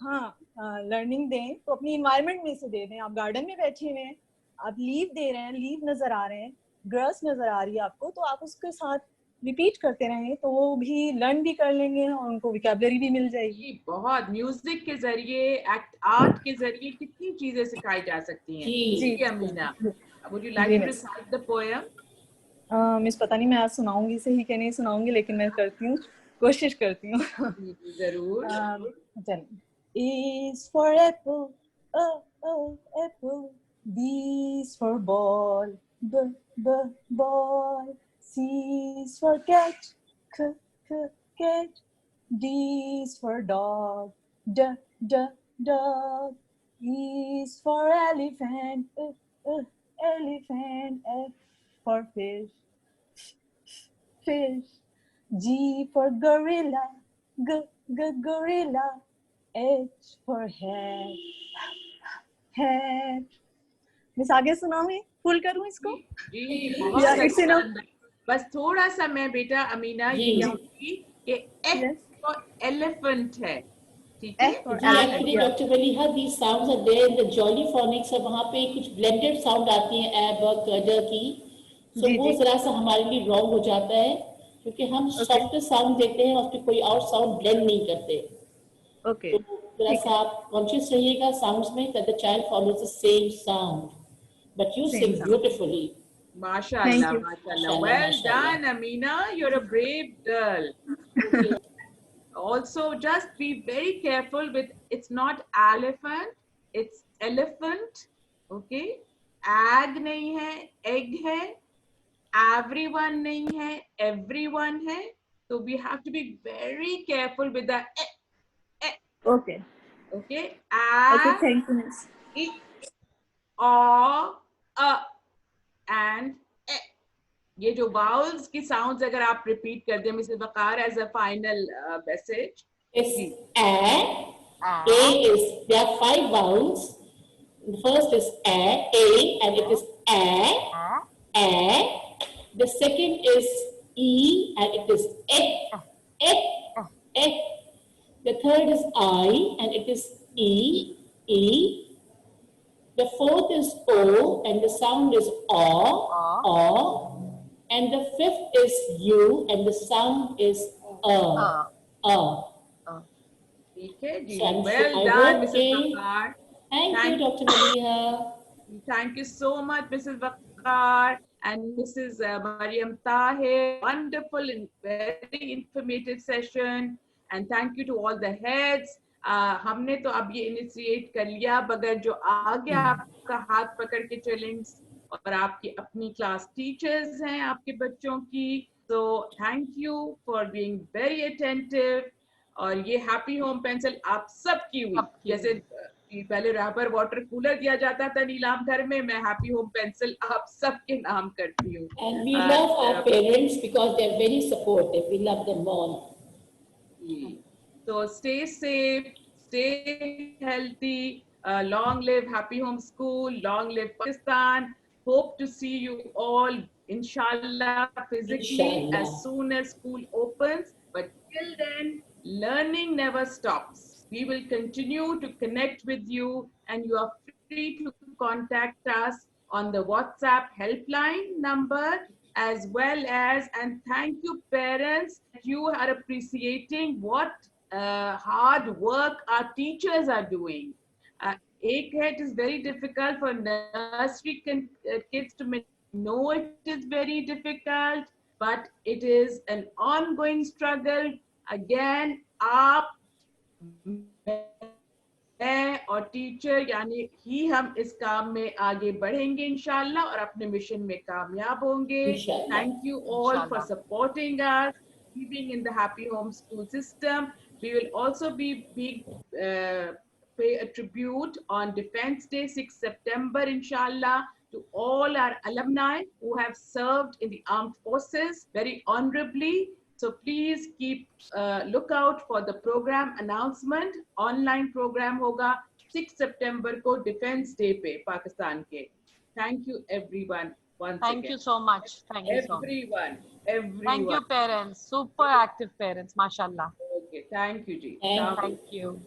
लर्निंग दें तो अपनी इन्वायरमेंट में से दे दें। आप गार्डन में बैठे हुए हैं, आप लीव दे रहे हैं, लीव नजर आ रहे हैं, ग्रास नजर आ रही है आपको, तो आप उसके साथ रिपीट करते रहें तो वो भी लर्न भी कर लेंगे और उनको विकेबलरी भी मिल जाएगी। बहुत म्यूजिक के जरिए, आर्ट के जरिए कितनी चीजें सिखाई जा सकती हैं। जी Amina, would you like to recite the poem? Miss पता नहीं मैं आज सुनाऊंगी सही कि नहीं सुनाऊंगी, लेकिन मैं करती हूँ, कोशिश करती हूँ। जरूर। चलिए। A is for apple, apple. B is for ball, ball. C is for cat, cat. D is for dog, dog. E is for elephant, elephant. F for fish, fish. G for gorilla, gorilla. H for hat. Miss आगे सुनाऊं, full करूं इसको? जी बहुत अच्छा। बस थोड़ा सा मैं बेटा अमीना ये कहूंगी कि H for elephant है, ठीक है? Actually doctor Waliha these sounds are there in the jolly phonics, और वहाँ पे कुछ blended sound आती हैं a b k d की, so वो जरा सा हमारे लिए wrong हो जाता है क्योंकि हम सॉफ्ट साउंड देते हैं और फिर कोई और साउंड ब्लेंड नहीं करते। ओके, तो जरा सा आप कॉन्शियस रहिएगा साउंड्स में that the child follows the same sound, but you sing beautifully. Mashallah, mashallah. Well done, Amina. You're a brave girl. Okay. Also, just be very careful with, it's not elephant, it's elephant. Okay. Ag nahi hai, egg hai. Everyone nahi hai, everyone hai. So we have to be very careful with the Okay. Okay. Okay, thank you, miss. E, O, and E. ये जो vowels की sounds अगर आप repeat कर दें Mrs Waqar as a final message. It's A is, there are 5 vowels. The first is A, and it is A. The second is E, and it is E. The third is I, and it is E. The fourth is O, and the sound is O. And the fifth is U, and the sound is Well done, Mrs. Bakar. Thank you, Dr. Maliha. Thank you so much, Mrs. Bakar and Mrs. Mariam Tahir. Wonderful and very informative session. And thank you to all the heads. हमने तो अब ये initiate कर लिया, मगर जो आगे आपका हाथ पकड़ के चलेंगे और आपकी अपनी क्लास टीचर्स हैं आपके बच्चों की, तो thank you for being very attentive. और ये हैप्पी होम पेंसिल आप सबकी हुई, जैसे पहले रैपर वाटर कूलर दिया जाता था नीलाम घर में, मैं हैप्पी होम पेंसिल आप सबके नाम करती हूँ। And we love our parents because they are very supportive. We love them all. So stay safe, stay healthy. Long live Happy Home School. Long live Pakistan. Hope to see you all, inshallah, physically as soon as school opens. But till then, learning never stops. We will continue to connect with you, and you are free to contact us on the WhatsApp helpline number as well as, and thank you parents, you are appreciating what hard work our teachers are doing. It is very difficult for nursery kids to know it is very difficult, but it is an ongoing struggle. Again, आप मैं और teacher यानी ही हम इस काम में आगे बढ़ेंगे इंशाल्लाह और अपने मिशन में कामयाब होंगे। Thank you all for supporting us, keeping in the Happy Home School system. We will also pay a tribute on Defense Day, 6 September, inshallah, to all our alumni who have served in the armed forces very honorably. So please keep look out for the program announcement. Online program hoga 6 सितंबर को defence day पे पाकिस्तान के। Thank you everyone once Thank again. you so much. Thank you so much. Everyone. Thank you, parents. Super active parents. Mashallah. Okay, thank you, Ji. Thank you. Thank you.